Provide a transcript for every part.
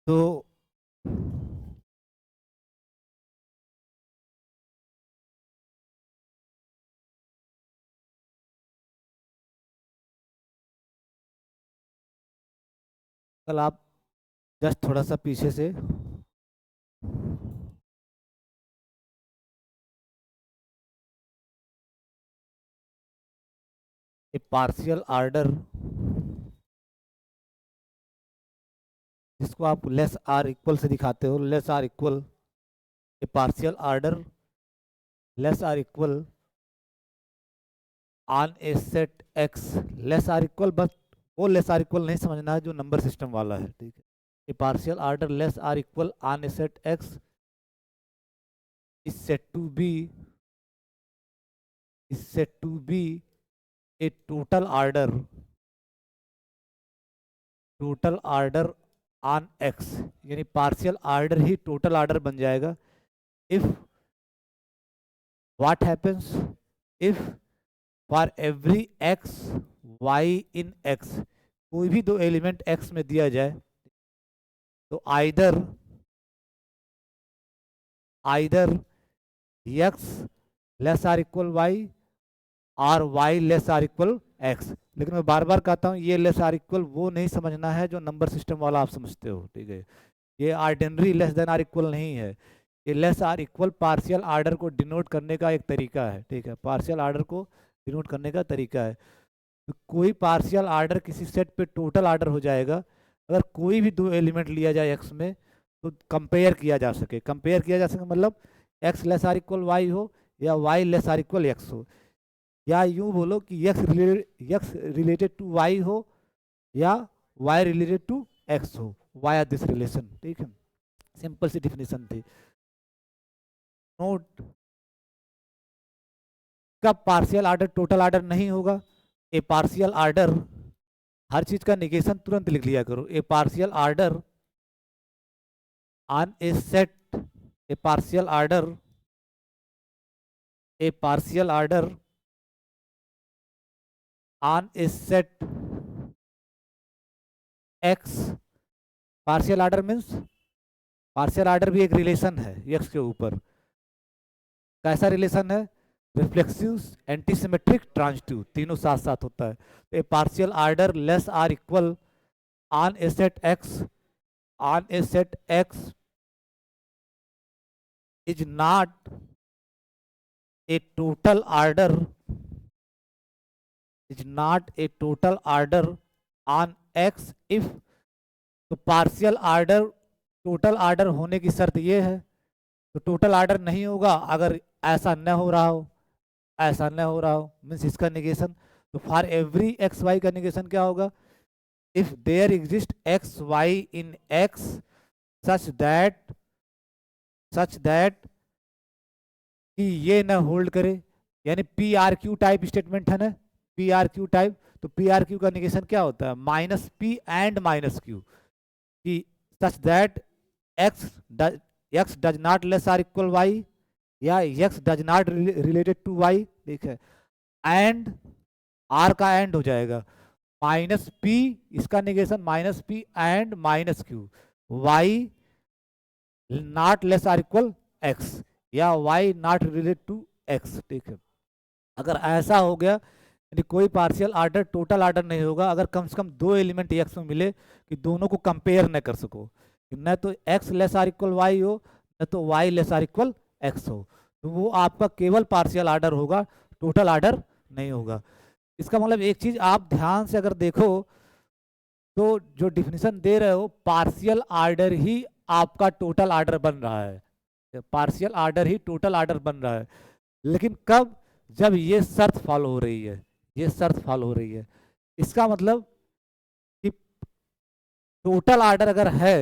तो कल आप जस्ट थोड़ा सा पीछे से ए पार्शियल आर्डर, जिसको आप लेस आर इक्वल से दिखाते हो, less or equal a partial order less or equal on a set X, less or equal, बस वो लेस आर इक्वल नहीं समझना है जो नंबर सिस्टम वाला है, ठीक है। A partial order less or equal on a set X is said to be is said to be a total order on x, यानी पार्शियल आर्डर ही टोटल आर्डर बन जाएगा if what happens if for every x y in x, कोई भी दो element x में दिया जाए तो either x less or equal y और y less or equal x। लेकिन मैं बार बार कहता हूँ ये लेस आर इक्वल वो नहीं समझना है जो नंबर सिस्टम वाला आप समझते हो, ठीक है। ये ordinary less than or equal नहीं है, ये less or equal partial order को डिनोट करने का एक तरीका है, ठीक है। पार्शियल आर्डर को डिनोट करने का तरीका है। तो कोई पार्शियल आर्डर किसी सेट पे टोटल आर्डर हो जाएगा अगर कोई भी दो एलिमेंट लिया जाए एक्स में, तो कंपेयर किया जा सके। कंपेयर किया जा सके मतलब X less or equal Y हो या Y less or equal X हो, या यूं बोलो कि एक्स रिलेटेड टू वाई हो या वाई रिलेटेड टू एक्स हो, वाया दिस रिलेशन, ठीक है। सिंपल सी डिफिनेशन थी। नोट, कब पार्शियल आर्डर टोटल आर्डर नहीं होगा? ए पार्शियल आर्डर, हर चीज का निगेशन तुरंत लिख लिया करो। A partial order on a set, a partial order, a partial order on a set X, partial order means partial order भी एक रिलेशन है एक्स के ऊपर। कैसा रिलेशन है? रिफ्लेक्सिव, एंटीसिमेट्रिक, ट्रांजिटिव, तीनों साथ साथ होता है। तो a partial order less or equal on a set X, on a set X is not a total order, is not a total order on X if, तो partial order total order होने की शर्त ये है, तो total order नहीं होगा अगर ऐसा न हो रहा हो, ऐसा न हो रहा हो मीन्स इसका निगेशन। तो फॉर एवरी एक्स वाई का निगेशन क्या होगा? If there exist x y in X such that कि ये न होल्ड करे, यानी p or q type statement है ना, पी आर क्यू टाइप। तो पी आर क्यू का निगेशन क्या होता है? Minus p and minus q, कि such that x x does not less or equal y या x does not related to Y, ठीक है। एंड आर का एंड हो जाएगा माइनस पी, इसका negation minus p and minus q, y not less or equal x या y not related to x, ठीक है। अगर ऐसा हो गया यानी कोई पार्शियल आर्डर टोटल आर्डर नहीं होगा अगर कम से कम दो एलिमेंट एक्स में मिले कि दोनों को कंपेयर न कर सको, न तो x less or equal Y हो न तो Y less or equal X हो, तो वो आपका केवल पार्शियल आर्डर होगा, टोटल आर्डर नहीं होगा। इसका मतलब एक चीज आप ध्यान से अगर देखो तो जो डिफिनेशन दे रहे हो पार्शियल आर्डर ही आपका टोटल आर्डर बन रहा है, पार्शियल आर्डर ही टोटल आर्डर बन रहा है। लेकिन कब? जब ये शर्त फॉलो हो रही है, ये शर्त फॉलो हो रही है। इसका मतलब कि टोटल आर्डर अगर है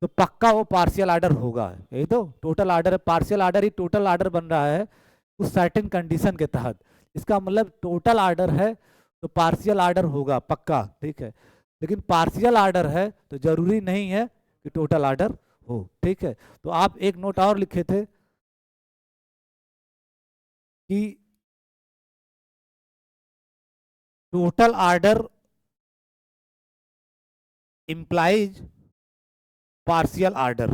तो पक्का वो पार्शियल आर्डर होगा, यही तो टोटल आर्डर, पार्शियल आर्डर ही टोटल आर्डर बन रहा है उस सर्टेन कंडीशन के तहत। इसका मतलब टोटल आर्डर है तो पार्शियल आर्डर होगा पक्का, ठीक है। लेकिन पार्शियल आर्डर है तो जरूरी नहीं है कि टोटल आर्डर हो, ठीक है। तो आप एक नोट और लिखे थे कि total order implies partial order,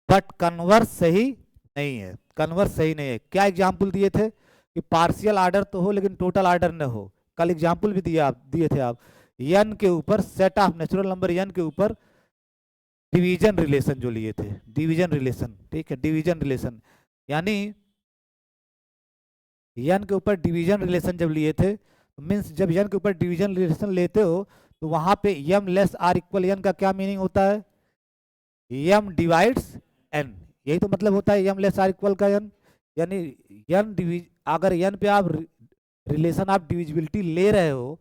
but converse सही नहीं है। कन्वर्स सही नहीं है। क्या एग्जाम्पल दिए थे कि पार्शियल आर्डर तो हो लेकिन टोटल आर्डर न हो। कल एग्जाम्पल भी दिए थे आप, एन के ऊपर set of natural number N के ऊपर डिवीजन रिलेशन जो लिए थे, डिवीजन रिलेशन, ठीक है, डिवीजन रिलेशन, यानी एन के ऊपर डिवीजन रिलेशन जब लिए थे, मीन्स जब एन के ऊपर डिवीजन रिलेशन लेते हो तो वहां पे M less or equal N का क्या मीनिंग होता है? एम डिवाइड्स एन, यही तो मतलब होता है एम लेस आर इक्वल का एन। यानी अगर एन पे आप रिलेशन ऑफ डिविजिबिलिटी ले रहे हो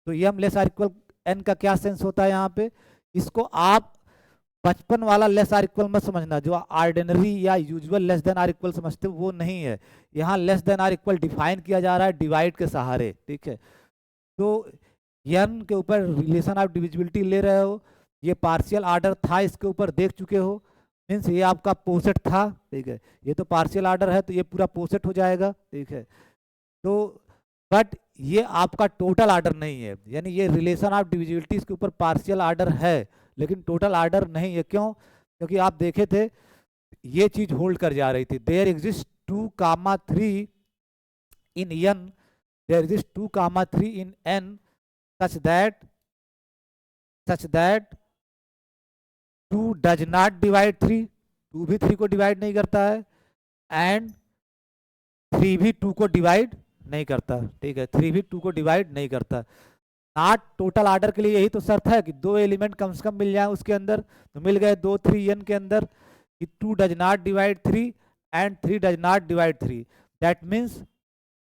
तो M less or equal N का क्या सेंस होता है यहाँ पे? इसको आप बचपन वाला लेस आर इक्वल मत समझना, जो ऑर्डिनरी या usual less than or equal समझते हो वो नहीं है। यहाँ less than or equal define किया जा रहा है डिवाइड के सहारे, ठीक है। तो एन के ऊपर रिलेशन ऑफ डिविजिबिलिटी ले रहे हो, ये पार्शियल आर्डर था, इसके ऊपर देख चुके हो, मीन्स ये आपका पोसेट था, ठीक है। ये तो पार्शियल आर्डर है तो ये पूरा पोसेट हो जाएगा, ठीक है। तो बट ये आपका टोटल आर्डर नहीं है, यानी ये रिलेशन ऑफ डिविजिबिलिटी के ऊपर पार्शियल आर्डर है लेकिन टोटल आर्डर नहीं है। क्यों? क्योंकि आप देखे थे ये चीज होल्ड कर जा रही थी, there exist 2, 3 in N, there exist 2, 3 in N such that 2 does not divide 3, 2 भी 3 को डिवाइड नहीं करता है एंड 3 भी 2 को डिवाइड नहीं करता, ठीक है, 3 भी 2 को डिवाइड नहीं करता। नॉट टोटल आर्डर के लिए यही तो शर्त है कि 2 एलिमेंट कम से कम मिल जाए उसके अंदर, तो मिल गए 2, 3 एन के अंदर कि 2 does not divide 3 and 3 does not divide 3। That means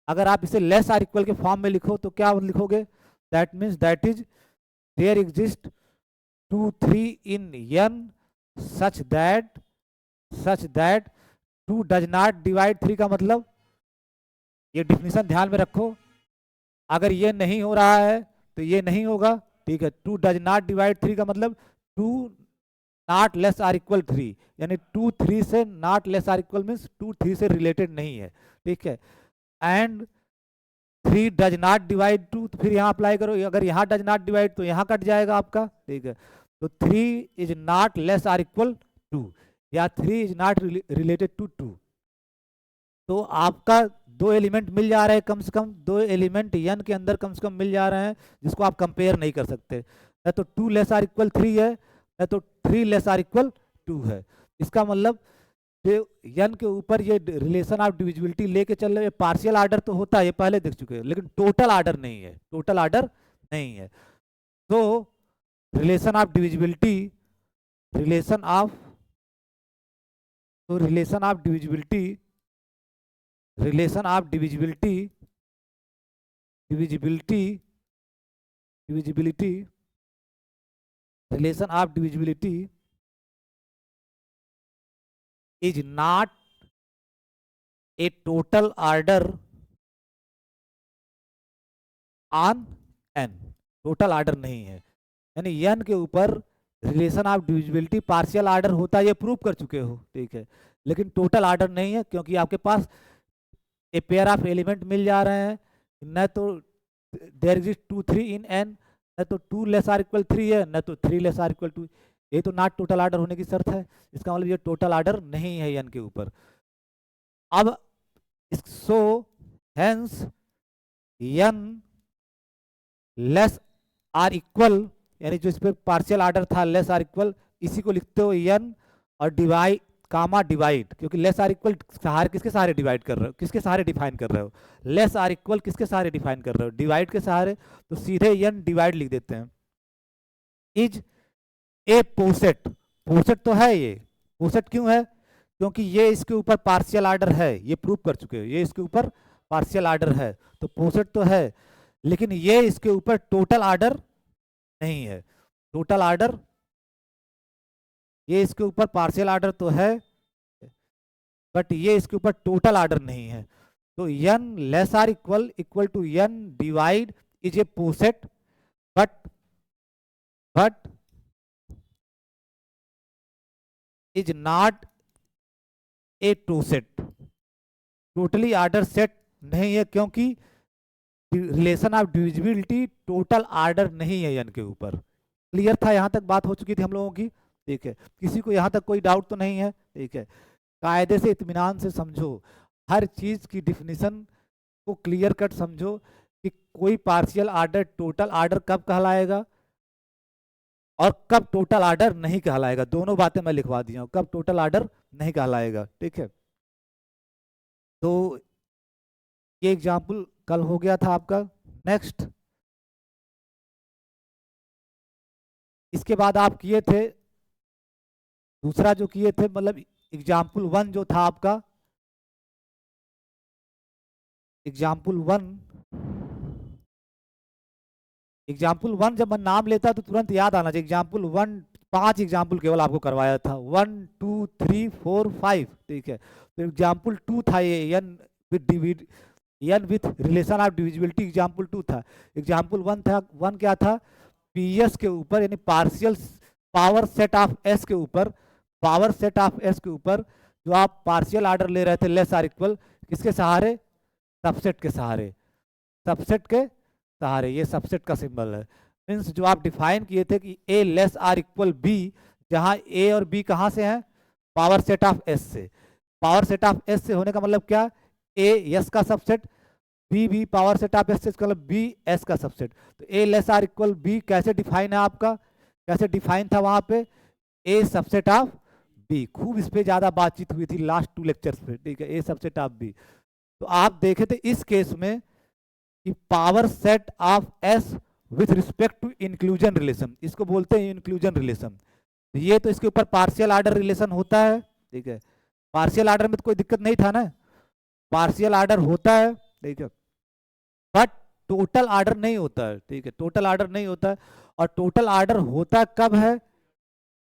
अगर आप इसे लेस आर इक्वल के फॉर्म में लिखो तो क्या लिखोगे? That means that is there exist 2, 3 in n such that 2 does not divide 3 का मतलब, ये डिफिनीशन ध्यान में रखो, अगर ये नहीं हो रहा है तो ये नहीं होगा, ठीक है। 2 डज नॉट डिवाइड 3 का मतलब 2 नॉट लेस आर इक्वल 3, यानी 2 3 से not less or equal means 2 3 से रिलेटेड नहीं है, ठीक है। एंड 3 डज नॉट डिवाइड 2, तो फिर यहाँ अप्लाई करो, अगर यहाँ डज नॉट डिवाइड तो यहाँ कट जाएगा आपका, ठीक है। तो 3 is not less or equal 2 या 3 इज नॉट रिलेटेड टू 2। तो आपका 2 एलिमेंट मिल जा रहे हैं, कम से कम 2 एलिमेंट एन के अंदर कम से कम मिल जा रहे हैं जिसको आप कंपेयर नहीं कर सकते। या तो 2 लेस आर इक्वल 3 है या तो 3 लेस आर इक्वल 2 है। इसका मतलब एन के ऊपर ये रिलेशन ऑफ डिविजिबिलिटी लेके चल रहे, पार्शियल आर्डर तो होता है, ये पहले देख चुके हैं, लेकिन टोटल आर्डर नहीं है, टोटल आर्डर नहीं है। तो relation of divisibility, relation of divisibility, relation of divisibility, divisibility, divisibility, relation of divisibility is not a total order on n, total order नहीं है, यानी n के ऊपर relation of divisibility partial order होता है, ये प्रूव कर चुके हो, ठीक है, लेकिन टोटल आर्डर नहीं है क्योंकि आपके पास ए पेयर ऑफ एलिमेंट मिल जा रहे हैं, न तो देयर एग्जिस्ट 2 3 इन n, न तो 2 लेस आर इक्वल 3 है, न तो 3 लेस आर इक्वल 2, ये तो नॉट टोटल आर्डर होने की शर्त है। इसका मतलब ये टोटल आर्डर नहीं है n के ऊपर। अब so hence n less or equal, यानी जो इस पर पार्शियल आर्डर था लेस आर इक्वल, इसी को लिखते हो n और डिवाइड कामा डिवाइड, क्योंकि लेस आर इक्वल सहारे किसके सहारे डिवाइड कर रहे हो, किसके सहारे डिफाइन कर रहे हो? लेस आर इक्वल किसके सहारे डिफाइन कर रहे हो? डिवाइड के सहारे, तो सीधे n डिवाइड लिख देते हैं। इज ए पोसेट, पोसेट तो है ये, पोसेट क्यों है? क्योंकि ये इसके ऊपर पार्शियल आर्डर है, ये प्रूव कर चुके हो, ये इसके ऊपर पार्शियल आर्डर है, तो पोसेट तो है, लेकिन ये इसके ऊपर टोटल आर्डर नहीं है। टोटल आर्डर, ये इसके ऊपर पार्शियल आर्डर तो है बट ये इसके ऊपर टोटल आर्डर नहीं है। तो n less or equal to n divide is a poset, but is not a toset, totally order set नहीं है, क्योंकि relation of divisibility total order नहीं है n के ऊपर। क्लियर था? यहाँ तक बात हो चुकी थी हम लोगों की। ठीक है, किसी को यहाँ तक कोई डाउट तो नहीं है? ठीक है, कायदे से इत्मीनान से समझो, हर चीज की डिफिनीशन को क्लियर कट समझो कि कोई पार्शियल आर्डर टोटल आर्डर कब कहलाएगा और कब टोटल आर्डर नहीं कहलाएगा। दोनों बातें मैं लिखवा दिया हूँ, कब टोटल आर्डर नहीं कहलाएगा। ठीक है, तो ये एग्जाम्पल कल हो गया था आपका। नेक्स्ट, इसके बाद आप किए थे दूसरा जो किए थे, मतलब एग्जाम्पल 1 जो था आपका, एग्जाम्पल 1 जब मैं नाम लेता तो तुरंत याद आना चाहिए। एग्जाम्पल 1 5 एग्जाम्पल केवल आपको करवाया था, 1 2 3 4 5। ठीक है, तो एग्जाम्पल 2 था ये N with relation of divisibility, example 2 था। एग्जाम्पल 1 था, 1 क्या था? पीएस के ऊपर यानी partial power set of S के ऊपर, पावर सेट ऑफ एस के ऊपर जो आप पार्शियल आर्डर ले रहे थे लेस आर इक्वल किसके सहारे? सबसेट के सहारे, सबसेट के सहारे। ये सबसेट का सिंबल है। मीन्स जो आप डिफाइन किए थे कि a less or equal b, जहां ए और बी कहां से हैं? पावर सेट ऑफ एस से। पावर सेट ऑफ एस से होने का मतलब क्या? ए एस का सबसेट, बी भी पावर सेट ऑफ एस से, मतलब बी एस का सबसेट। तो ए लेस आर इक्वल बी कैसे डिफाइन है आपका? कैसे डिफाइन था वहां पे? ए सबसेट ऑफ बी। खूब इस पे ज्यादा बातचीत हुई थी लास्ट 2 लेक्चर्स पे। ठीक है, ए सबसेट ऑफ बी। तो आप देखे थे इस केस में कि power set of S with respect to inclusion relation, इसको बोलते हैं इंक्लूजन रिलेशन। ये तो इसके ऊपर पार्शियल आर्डर रिलेशन होता है। ठीक है, पार्शियल आर्डर में तो कोई दिक्कत नहीं था ना, पार्शियल आर्डर होता है। ठीक है, बट टोटल आर्डर नहीं होता है। ठीक है, टोटल आर्डर नहीं होता है। और टोटल आर्डर होता कब है?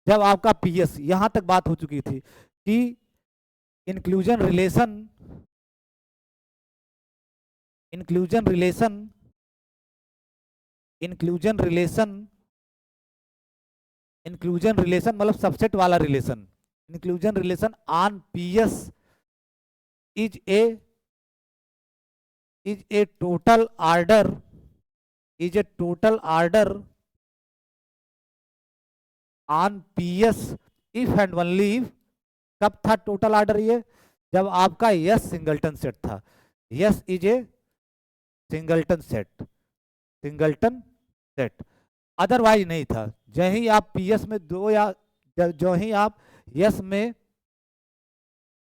जब आपका पीएस, यहां तक बात हो चुकी थी कि inclusion relation, inclusion relation, inclusion relation, inclusion relation मतलब सबसेट वाला relation. Inclusion relation on PS is a total order, is a total order on PS if and only if. कब था टोटल आर्डर ये? जब आपका यस सिंगल्टन सेट था। Yes is A singleton set, singleton set, otherwise नहीं था। जो ही आप पीएस में दो या जो ही आप यस में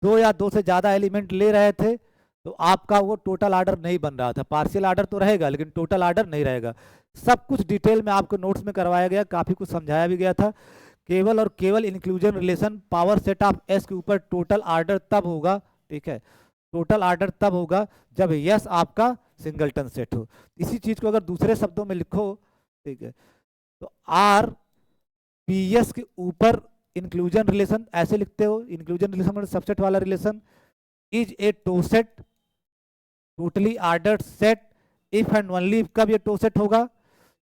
2 या 2 से ज्यादा एलिमेंट ले रहे थे तो आपका वो टोटल आर्डर नहीं बन रहा था। पार्शियल आर्डर तो रहेगा लेकिन टोटल आर्डर नहीं रहेगा। सब कुछ डिटेल में आपको नोट्स में करवाया गया, काफी कुछ समझाया भी गया था। केवल और केवल inclusion relation power set of S के ऊपर टोटल आर्डर तब होगा। ठीक है, टोटल आर्डर तब होगा जब यस आपका सिंगलटन सेट हो। इसी चीज को अगर दूसरे शब्दों में लिखो, ठीक है, तो आर पी एस के ऊपर इंक्लूजन रिलेशन ऐसे लिखते हो। इंक्लूजन रिलेशन मतलब सबसेट वाला relation. Is a toset, totally ordered set if and only. कब ये टोसेट होगा?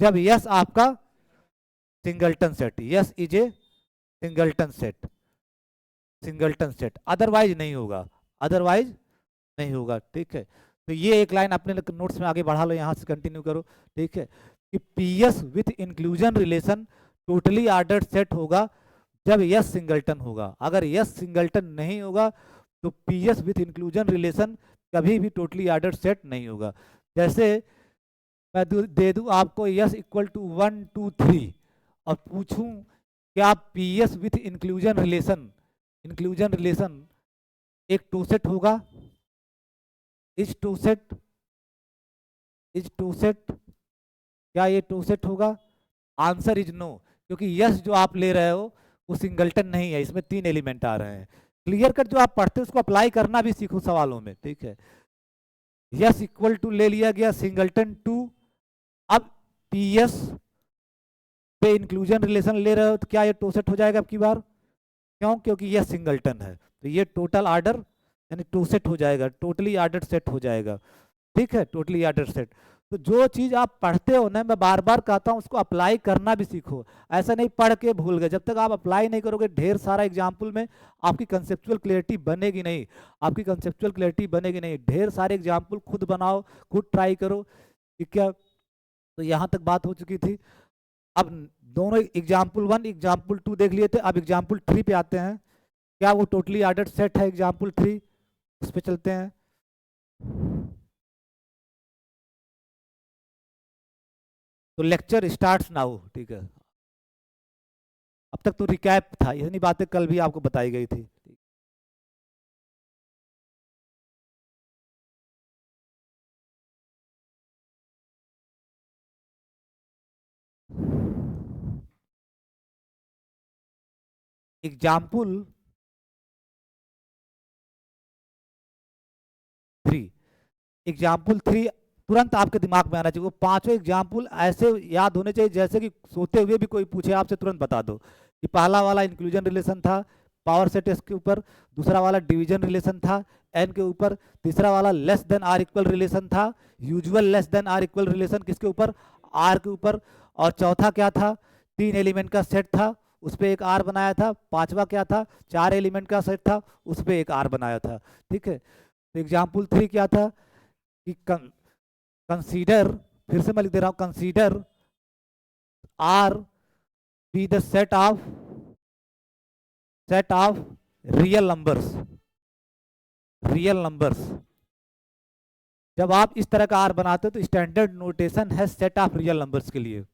जब यस आपका singleton set, S is a singleton set, singleton set, otherwise नहीं होगा, अदरवाइज नहीं होगा। ठीक है, तो ये एक लाइन अपने नोट्स में आगे बढ़ा लो, यहां से कंटिन्यू करो। ठीक है, कि PS with inclusion relation totally ordered set होगा जब यस सिंगलटन होगा। अगर यस सिंगलटन नहीं होगा तो पीएस विथ इंक्लूजन रिलेशन कभी भी टोटली आर्डर्ड सेट नहीं होगा। जैसे मैं दे दूं आपको यस इक्वल टू 1 2 3 और पूछूं क्या PS with inclusion relation, inclusion relation एक टोसेट होगा? इज टोसेट, इज टोसेट, क्या ये टोसेट होगा? आंसर इज नो, क्योंकि यस जो आप ले रहे हो वो सिंगलटन नहीं है, इसमें 3 एलिमेंट आ रहे हैं। क्लियर कट जो आप पढ़ते हो उसको अप्लाई करना भी सीखो सवालों में। ठीक है, यस इक्वल टू ले लिया गया सिंगलटन 2। अब पीएस पे इंक्लूजन रिलेशन ले रहे हो तो क्या ये टोसेट हो जाएगा अब की बार? क्यों? क्योंकि ये सिंगलटन है, तो ये टोटल आर्डर यानी टोसेट हो जाएगा, टोटली आर्डर सेट हो जाएगा। ठीक है, टोटली आर्डर सेट। तो जो चीज आप पढ़ते हो ना, मैं बार बार कहता हूँ उसको अप्लाई करना भी सीखो। ऐसा नहीं पढ़ के भूल गए, जब तक आप अप्लाई नहीं करोगे ढेर सारा एग्जाम्पल में, आपकी कंसेप्चुअल क्लियरिटी बनेगी नहीं। आपकी कंसेप्चुअल क्लियरिटी बनेगी नहीं। ढेर सारे एग्जाम्पल खुद बनाओ, खुद ट्राई करो, ठीक है। तो यहाँ तक बात हो चुकी थी। अब दोनों एग्जाम्पल 1 एग्जाम्पल 2 देख लिए थे, अब एग्जाम्पल 3 पे आते हैं। क्या वो टोटली ऑर्डर्ड सेट है एग्जाम्पल 3? उस पर चलते हैं। तो लेक्चर स्टार्ट्स नाउ, ठीक है। अब तक तो रिकैप था, इतनी बातें कल भी आपको बताई गई थी। एग्जाम्पल 3, एग्जाम्पल 3 तुरंत आपके दिमाग में आना चाहिए। वो पांचों एग्जाम्पल ऐसे याद होने चाहिए जैसे कि सोते हुए भी कोई पूछे आपसे तुरंत बता दो कि पहला वाला इंक्लूजन रिलेशन था पावर सेट एस के ऊपर, दूसरा वाला डिवीजन रिलेशन था एन के ऊपर, तीसरा वाला less than or equal relation था, usual less than or equal relation किसके ऊपर? आर के ऊपर, और चौथा क्या था? 3 एलिमेंट का सेट था, उस पर एक आर बनाया था। पांचवा क्या था? 4 एलिमेंट का सेट था, उस पर एक आर बनाया था, ठीक है। तो एग्जाम्पल 3 क्या था कि कंसीडर, फिर से मैं लिख दे रहा हूं, consider R be the set of real numbers. Real numbers जब आप इस तरह का आर बनाते हो तो स्टैंडर्ड नोटेशन है सेट ऑफ रियल नंबर्स के लिए।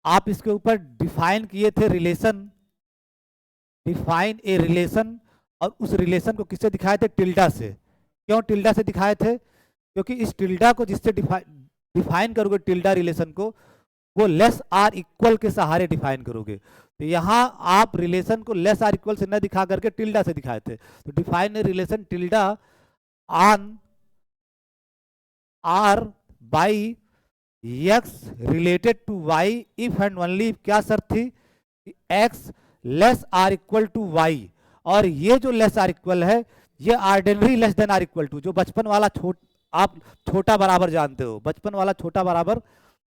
आप इसके ऊपर डिफाइन किए थे रिलेशन, डिफाइन ए रिलेशन, और उस रिलेशन को किससे दिखाए थे? टिल्डा से। क्यों टिल्डा से दिखाए थे? क्योंकि इस टिल्डा को जिससे डिफाइन करोगे टिल्डा रिलेशन को, वो लेस आर इक्वल के सहारे डिफाइन करोगे। तो यहाँ आप रिलेशन को लेस आर इक्वल से न दिखा करके टिल्डा से दिखाए थे। तो define a relation tilde on R by x related to y if and only, क्या शर्त थी? X less or equal to y, और ये जो लेस आर इक्वल है ये ordinary less than or equal to, जो बचपन वाला आप छोटा बराबर जानते हो, बचपन वाला छोटा बराबर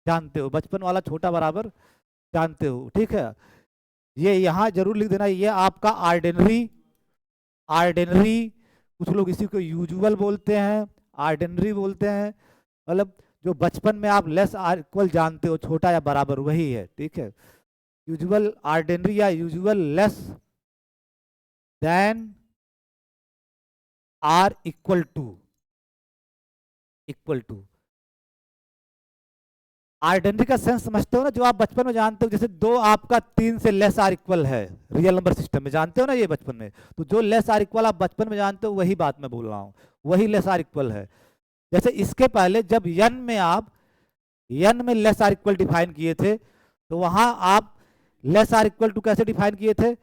जानते हो, बचपन वाला छोटा बराबर जानते हो, ठीक है। ये यहाँ जरूर लिख देना, ये आपका ऑर्डिनरी, ऑर्डिनरी, कुछ लोग इसी को यूजुअल बोलते हैं, ऑर्डिनरी बोलते हैं, मतलब जो बचपन में आप लेस आर इक्वल जानते हो, छोटा या बराबर, वही है, ठीक है। यूजुअल ऑर्डिनरी या usual less than or equal to, equal to ordinary का सेंस समझते हो ना, जो आप बचपन में जानते हो, जैसे 2 आपका 3 से लेस आर इक्वल है रियल नंबर सिस्टम में, जानते हो ना ये बचपन में। तो जो लेस आर इक्वल आप बचपन में जानते हो वही बात मैं बोल रहा हूँ, वही लेस आर इक्वल है। जैसे इसके पहले जब n में आप n में लेस आर इक्वल डिफाइन किए थे, तो वहां आप लेस आर इक्वल टू कैसे डिफाइन किए थे?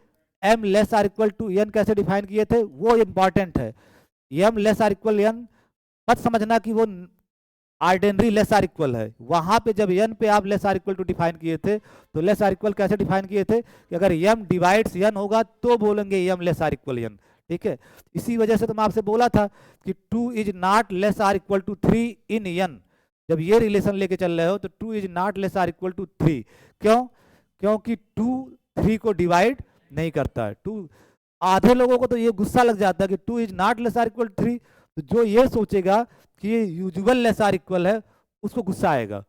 m less or equal to n कैसे डिफाइन किए थे? वो इंपॉर्टेंट है। m less or equal n मत समझना कि वो ऑर्डिनरी लेस आर इक्वल है। वहां पे जब n पे आप less or equal to define किए थे, तो लेस आर इक्वल कैसे डिफाइन किए थे कि अगर m डिवाइड्स n होगा तो बोलेंगे m less or equal n, ठीक है। इसी वजह से तो मैं आपसे बोला था कि 2 is not less or equal to 3 in n। जब ये रिलेशन लेके चल रहे हो तो 2 is not less or equal to 3। क्यों? क्योंकि 2 3 को डिवाइड नहीं करता है। 2, आधे लोगों को तो ये गुस्सा लग जाता है कि 2 is not less or equal to 3, तो जो ये सोचेगा कि ये यूजुअल लेस आर इक्वल है उसको गुस्सा आएगा।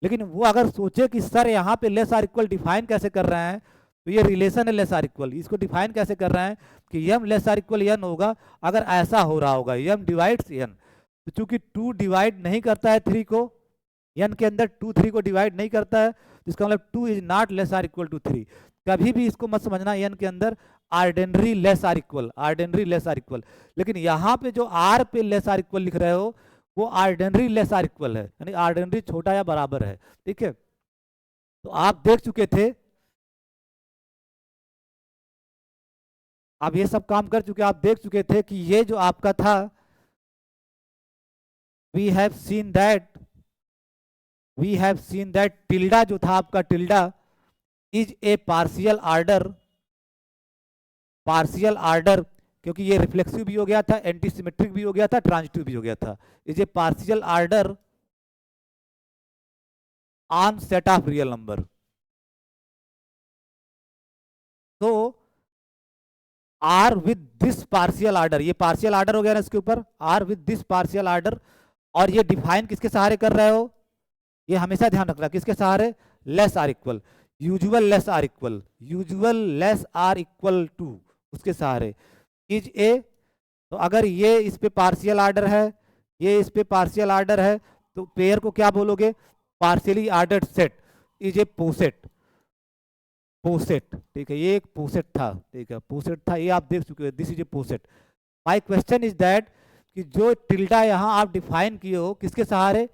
लेकिन वो अगर सोचे कि सर यहाँ पे लेस आर इक्वल डिफाइन कैसे कर रहे हैं, तो ये रिलेशन है लेस आर इक्वल, इसको डिफाइन कैसे कर रहे हैं कि m less or equal n होगा अगर ऐसा हो रहा होगा m डिवाइड्स n। तो चूंकि 2 डिवाइड नहीं करता है 3 को, n के अंदर 2 3 को डिवाइड नहीं करता है, तो इसका मतलब 2 is not less or equal to 3। कभी भी इसको मत समझना n के अंदर ordinary less or equal, ordinary less or equal. लेकिन यहाँ पे जो r पे लेस आर इक्वल लिख रहे हो वो ऑर्डिनरी लेस आर इक्वल है, यानी ऑर्डिनरी छोटा या बराबर है, ठीक है। तो आप देख चुके थे, आप ये सब काम कर चुके, आप देख चुके थे कि ये जो आपका था, we have seen that tilde जो था आपका, tilde is a partial order क्योंकि ये रिफ्लेक्सिव भी हो गया था, एंटी सिमेट्रिक भी हो गया था, ट्रांजिटिव भी हो गया था। Is a partial order on set of real number. तो R with this partial order, ये पार्शियल ऑर्डर हो गया ना इसके ऊपर, R with this partial order, और ये डिफाइन किसके सहारे कर रहे हो, ये हमेशा ध्यान रखना किसके सहारे, less or equal, usual less or equal, usual less or equal to, उसके सहारे इज ए। तो अगर ये इस पे पार्शियल ऑर्डर है, ये इस पे पार्शियल ऑर्डर है, तो पेयर को क्या बोलोगे, partially ordered set is a poset. Poset, ठीक है, ये एक पोसेट था, ठीक है, पोसेट था, ये आप देख चुके हो, this is a poset. My question is that कि जो टिल्डा यहाँ आप डिफाइन किए हो किसके सहारे,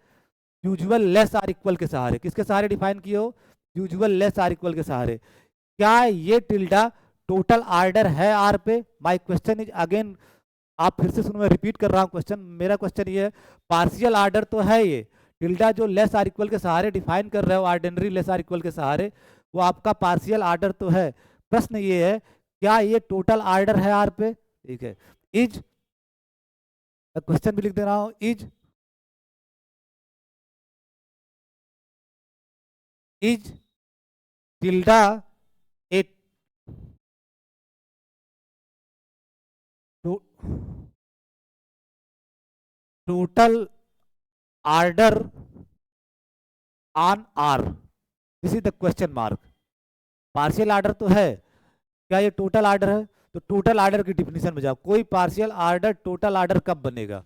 यूजुअल लेस आर इक्वल के सहारे, किसके सहारे डिफाइन किए हो, यूजुअल लेस आर इक्वल के सहारे। क्या ये टिल्डा टोटल ऑर्डर है आर पे? माय क्वेश्चन इज अगेन, आप फिर से सुनो, मैं रिपीट कर रहा हूँ क्वेश्चन, मेरा क्वेश्चन ये है, पार्शियल ऑर्डर तो है ये, टिल्डा जो लेस आर इक्वल के सहारे डिफाइन कर रहे हो, ऑर्डिनरी लेस आर इक्वल के सहारे, वो आपका पार्शियल ऑर्डर तो है। प्रश्न ये है क्या ये टोटल ऑर्डर है आर पे, ठीक है। इज, क्वेश्चन भी लिख दे रहा हूं, is tilde a total order on R, this is the question mark. Partial order तो है, क्या ये टोटल ऑर्डर है? तो टोटल ऑर्डर की डिफिनीशन में जाओ, कोई पार्शियल ऑर्डर टोटल ऑर्डर कब बनेगा,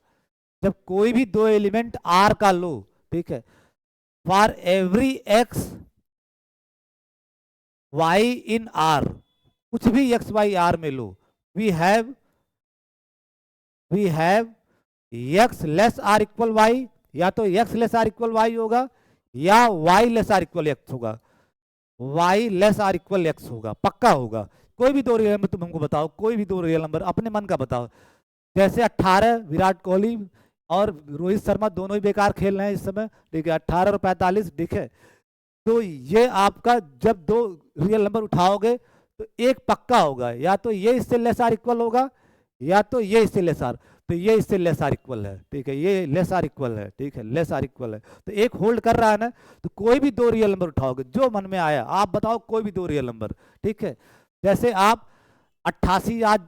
जब कोई भी दो एलिमेंट आर का लो, ठीक है, for every x y in R, कुछ भी एक्स वाई आर में लो, we have x less or equal y, या तो x less or equal y होगा, या Y less or equal x होगा, y less or equal x होगा, पक्का होगा। कोई भी दो रियल नंबर तुम हमको बताओ, कोई भी दो रियल नंबर अपने मन का बताओ। जैसे 18 विराट कोहली और रोहित शर्मा दोनों ही बेकार खेल रहे हैं इस समय, ठीक है, 18 और 45, ठीक है। तो ये आपका जब दो रियल नंबर उठाओगे तो एक पक्का होगा, या तो ये इससे लेस आर इक्वल होगा, या तो ये इससे लेस आर, तो ये इससे लेस आर इक्वल है, ठीक है, ये लेस आर इक्वल है, ठीक है, लेस आर इक्वल है। तो एक होल्ड कर रहा है ना, तो कोई भी दो रियल नंबर उठाओगे, जो मन में आया आप बताओ, कोई भी दो रियल नंबर, ठीक है। जैसे आप 88 आज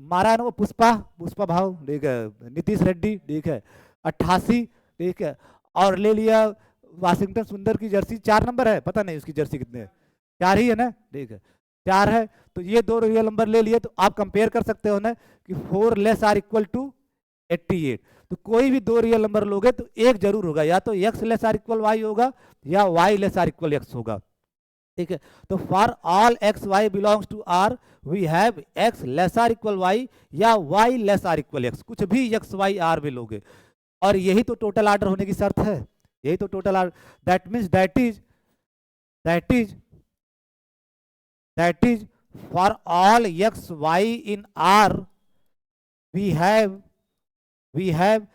मारा है ना वो पुष्पा भाव, ठीक है, नीतीश रेड्डी, ठीक है, 88, ठीक है, और ले लिया वाशिंगटन सुंदर की जर्सी 4 नंबर है, पता नहीं उसकी जर्सी कितने है, 4 ही है ना, ठीक है, 4 है। तो ये दो रियल नंबर ले लिए, तो आप कंपेयर कर सकते हो ना कि 4 लेस आर इक्वल टू 88। तो कोई भी दो रियल नंबर लोगे तो एक जरूर होगा, या तो x less or equal y होगा, या Y less or equal x होगा, ठीक है। तो for all x y belongs to R we have x less or equal y, या Y less or equal x, कुछ भी एक्स वाई आर में लोगे, और यही तो टोटल ऑर्डर होने की शर्त है, यही तो total order, that means that is for all x y in R we have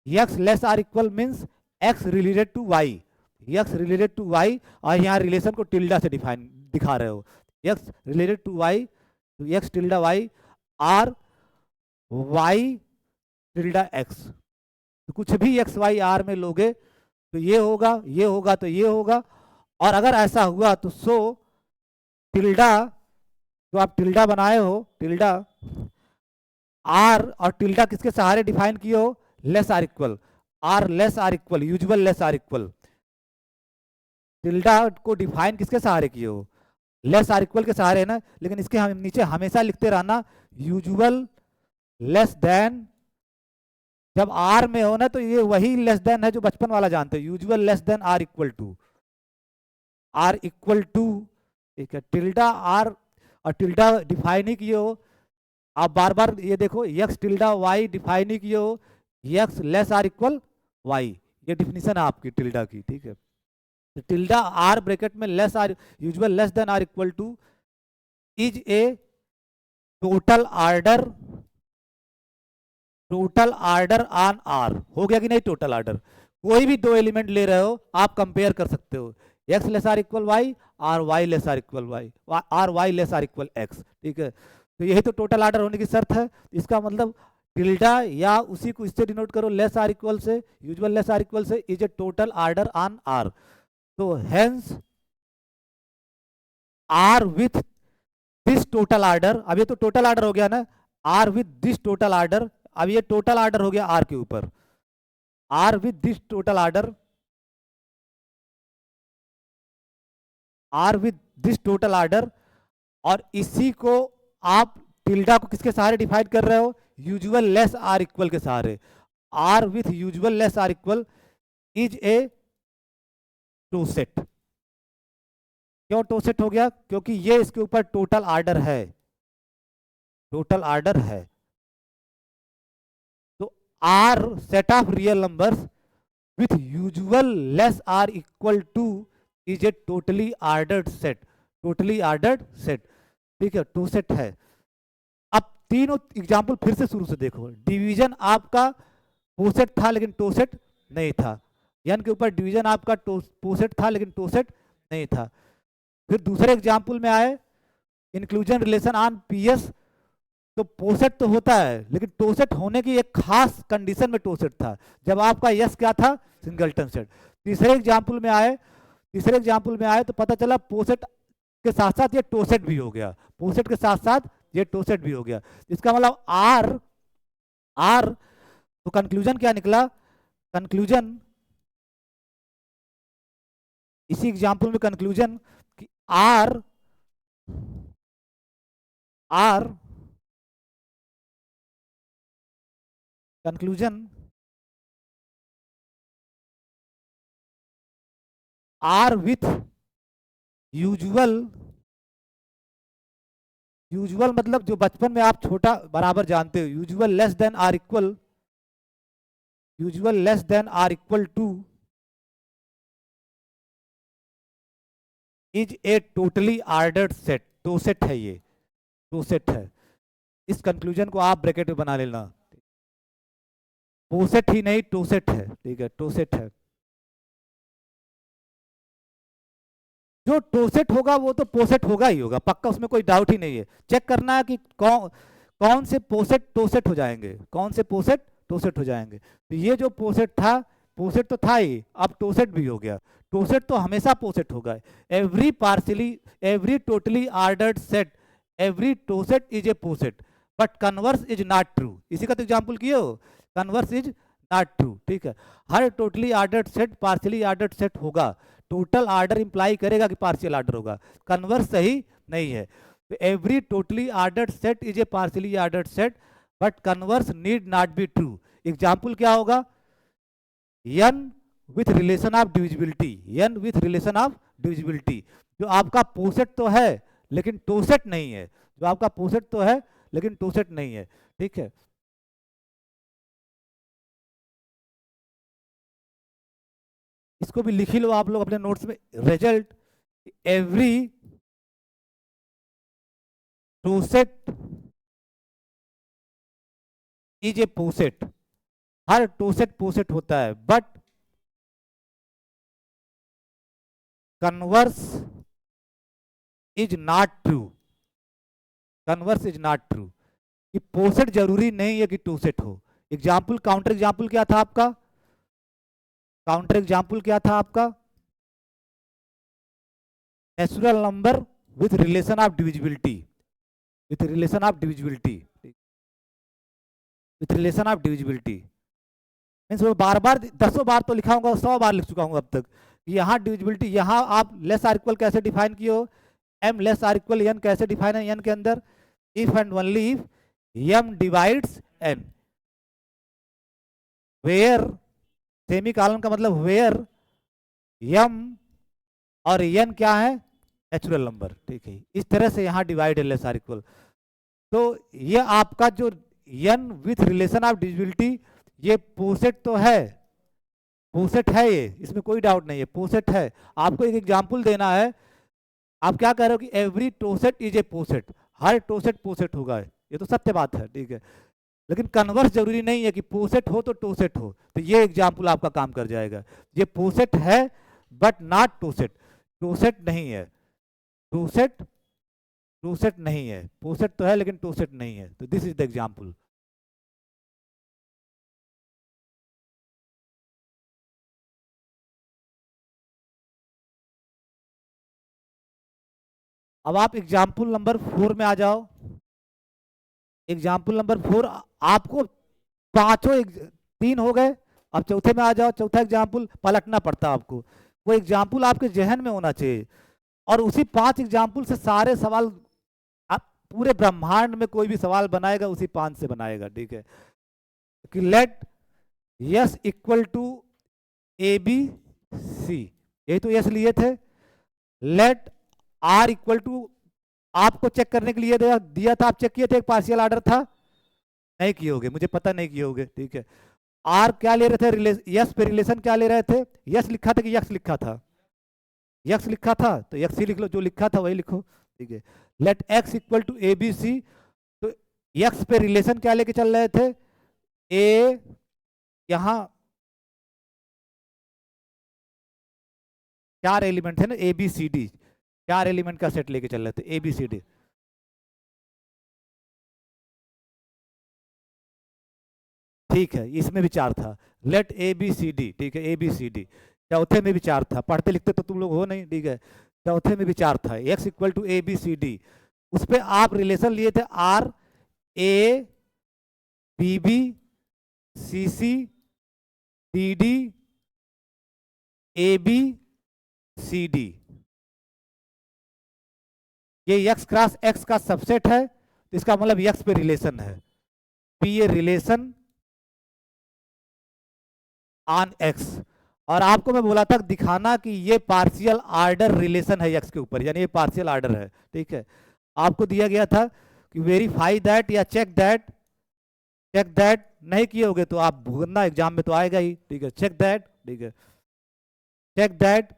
x less or equal means x related to y, x related to y, और यहाँ रिलेशन को टिल्डा से डिफाइन दिखा रहे हो, x related to y, तो x tilde y r y tilde x, तो कुछ भी x y r में लोगे तो ये होगा, ये होगा, तो ये होगा। और अगर ऐसा हुआ तो सो टिल्डा, जो आप टिल्डा बनाए हो, टिल्डा आर, और टिल्डा किसके सहारे डिफाइन किए हो, less or equal, or less or equal, usual less or equal, tilde को डिफाइन किसके सहारे किए हो, लेस आर इक्वल के सहारे ना, लेकिन इसके हम नीचे हमेशा लिखते रहना यूजुअल लेस देन, जब आर में हो ना तो ये वही लेस देन है जो बचपन वाला जानते हो, usual less than or equal to, ठीक है, टिल्डा आर, और टिल्डा डिफाइन ही किए हो आप, बार बार ये देखो, एक्स टिल्डा वाई डिफाइन ही किए हो, x less or equal y, ये डिफिनीशन है आपकी टिल्डा की, ठीक है। तो टिल्डा आर ब्रैकेट में less or, usual less than or equal to is a total order on R, हो गया कि नहीं टोटल ऑर्डर? कोई भी दो एलिमेंट ले रहे हो आप कंपेयर कर सकते हो, x less or equal y, are y less or equal y, are y less or equal x, ठीक है। तो यही तो टोटल आर्डर होने की शर्त है। इसका मतलब टिल्डा या उसी को इससे डिनोट करो, लेस आर इक्वल से, यूजुअल लेस आर इक्वल से is a total order on R. तो hence R with this total order, अब ये तो टोटल आर्डर हो गया ना, R with this total order, अब ये टोटल आर्डर हो गया आर के ऊपर, R with this total order, R with this total order, और इसी को आप टिल्डा को किसके सहारे डिफाइन कर रहे हो, यूजुअल लेस आर इक्वल के सहारे। R with usual less or equal is a toset. क्यों टू सेट हो गया, क्योंकि ये इसके ऊपर टोटल आर्डर है, टोटल आर्डर है। तो R set of real numbers with usual less or equal to is a totally ordered set, totally ordered set. ठीक है, टू सेट है। अब तीनों एग्जाम्पल फिर से शुरू से देखो। डिवीजन आपका पोसेट था लेकिन टोसेट नहीं था, एन के ऊपर डिवीजन आपका पोसेट था लेकिन टोसेट नहीं था। फिर दूसरे एग्जाम्पल में आए इंक्लूजन रिलेशन ऑन पीएस, तो पोसेट तो होता है लेकिन टोसेट होने की एक खास कंडीशन में टोसेट था, जब आपका यस क्या था, सिंगलटन सेट। तीसरे एग्जाम्पल में आए तो पता चला पोसेट के साथ साथ ये टोसेट भी हो गया, पोसेट के साथ साथ ये टोसेट भी हो गया। इसका मतलब आर तो कंक्लूजन क्या निकला, कंक्लूजन इसी एग्जाम्पल में कंक्लूजन कि R conclusion R with usual मतलब जो बचपन में आप छोटा बराबर जानते हो, usual less than or equal to is a totally ordered set. Toset है, ये टोसेट है। इस कंक्लूजन को आप ब्रैकेट में बना लेना, पोसेट ही नहीं टोसेट है। ठीक है, टोसेट है। जो टोसेट होगा वो तो पोसेट होगा ही होगा, पक्का, उसमें कोई डाउट ही नहीं है। चेक करना है कि कौन से पोसेट टोसेट हो जाएंगे, कौन से पोसेट टोसेट हो जाएंगे। तो ये जो पोसेट था, पोसेट तो था ही, अब टोसेट भी हो गया। टोसेट तो हमेशा पोसेट होगा। Every totally ordered set, every toset is a poset, but converse is not true. इसी का तो एग्जाम्पल किए हो, कन्वर्स इज नॉट ट्रू। ठीक है, हर totally ordered set partially ordered set होगा। टोटल आर्डर इंप्लाई करेगा कि पार्शियल आर्डर होगा, कन्वर्स सही नहीं है। तो every totally ordered set is a partially ordered set, but converse need not be true. Example क्या होगा, n with relation of divisibility, n with relation of divisibility. जो आपका पोसेट तो है लेकिन टोसेट नहीं है, जो आपका पोसेट तो है लेकिन टोसेट नहीं है। ठीक है, इसको भी लिख ही लो आप लोग अपने नोट्स में। Result, every toset is a पोसेट, हर टोसेट पोसेट होता है, but converse is not true, converse is not true. कि पोसेट जरूरी नहीं है कि टोसेट हो। एग्जाम्पल, काउंटर एग्जाम्पल क्या था आपका, काउंटर एग्जाम्पल क्या था आपका, natural number with relation of divisibility, with relation of divisibility, with relation of divisibility. Means बार बार 10 बार तो लिखा होगा, 100 बार लिख चुका हूँ अब तक। यहाँ डिविजिबिलिटी, यहाँ आप लेस आर इक्वल कैसे डिफाइन किए हो, m less or equal n कैसे डिफाइन है, एन के अंदर if and only if m divides n, where, semi colon का मतलब वेयर एम और एन क्या है, नेचुरल नंबर। ठीक है, इस तरह से यहाँ डिवाइड है लेस आर इक्वल। तो ये आपका जो N with relation of divisibility, ये पोसेट तो है, पोसेट है, ये इसमें कोई डाउट नहीं है, पोसेट है। आपको एक एग्जांपल देना है, आप क्या कह रहे हो कि एवरी टोसेट इज ए पोसेट, हर टोसेट पोसेट होगा, ये तो सत्य बात है। ठीक है, लेकिन कन्वर्स जरूरी नहीं है कि पोसेट हो तो टोसेट हो। तो ये एग्जाम्पल आपका काम कर जाएगा। ये पोसेट है बट नॉट टोसेट, टोसेट नहीं है, टोसेट टू सेट नहीं है, टू सेट तो है लेकिन टू सेट नहीं है। तो दिस इज द एग्जाम्पल। अब आप एग्जाम्पल नंबर 4 में आ जाओ। एग्जाम्पल नंबर 4, आपको पांचों तीन हो गए। अब चौथे में आ जाओ। चौथा एग्जाम्पल पलटना पड़ता है आपको, वो एग्जाम्पल आपके जहन में होना चाहिए। और उसी 5 एग्जाम्पल से सारे सवाल, आप पूरे ब्रह्मांड में कोई भी सवाल बनाएगा उसी 5 से बनाएगा। ठीक है, कि let S equal to a b c, यही तो यस लिए थे। लेट आर इक्वल टू, आपको चेक करने के लिए दिया था, आप चेक किए थे, एक पार्शियल आर्डर था, नहीं किए होगे, मुझे पता नहीं किए होगे। ठीक है, आर क्या ले रहे थे, यस पे रिलेशन क्या ले रहे थे, यस लिखा था कि यक्स लिखा था, यक्स लिखा था तो यक्स ही लिख लो, जो लिखा था वही लिखो। ठीक है, let x equal to a b c, तो यक्स पे रिलेशन क्या लेके चल रहे थे, ए, यहां 4 एलिमेंट है ना, a b c d, 4 element का सेट लेके चल रहे थे, ए बी सी डी। ठीक है, इसमें भी 4 था, लेट ए बी सी डी। ठीक है, ए बी सी डी। चौथे में भी 4 था, पढ़ते लिखते तो तुम लोग हो नहीं। ठीक है, चौथे में भी 4 था, x equal to a b c d. उस पर आप रिलेशन लिए थे R a b b c c d d a b c d. ये एक्स क्रॉस एक्स का सबसेट है, तो इसका मतलब एक्स पे रिलेशन है, p a relation on x. और आपको मैं बोला था दिखाना कि ये पार्शियल आर्डर रिलेशन है एक्स के ऊपर, यानी ये पार्शियल आर्डर है। ठीक है, आपको दिया गया था कि वेरीफाई दैट या चेक दैट, चेक दैट नहीं किए होगे तो आप भूलना, एग्जाम में तो आएगा ही। ठीक है, चेक दैट। ठीक है, चेक दैट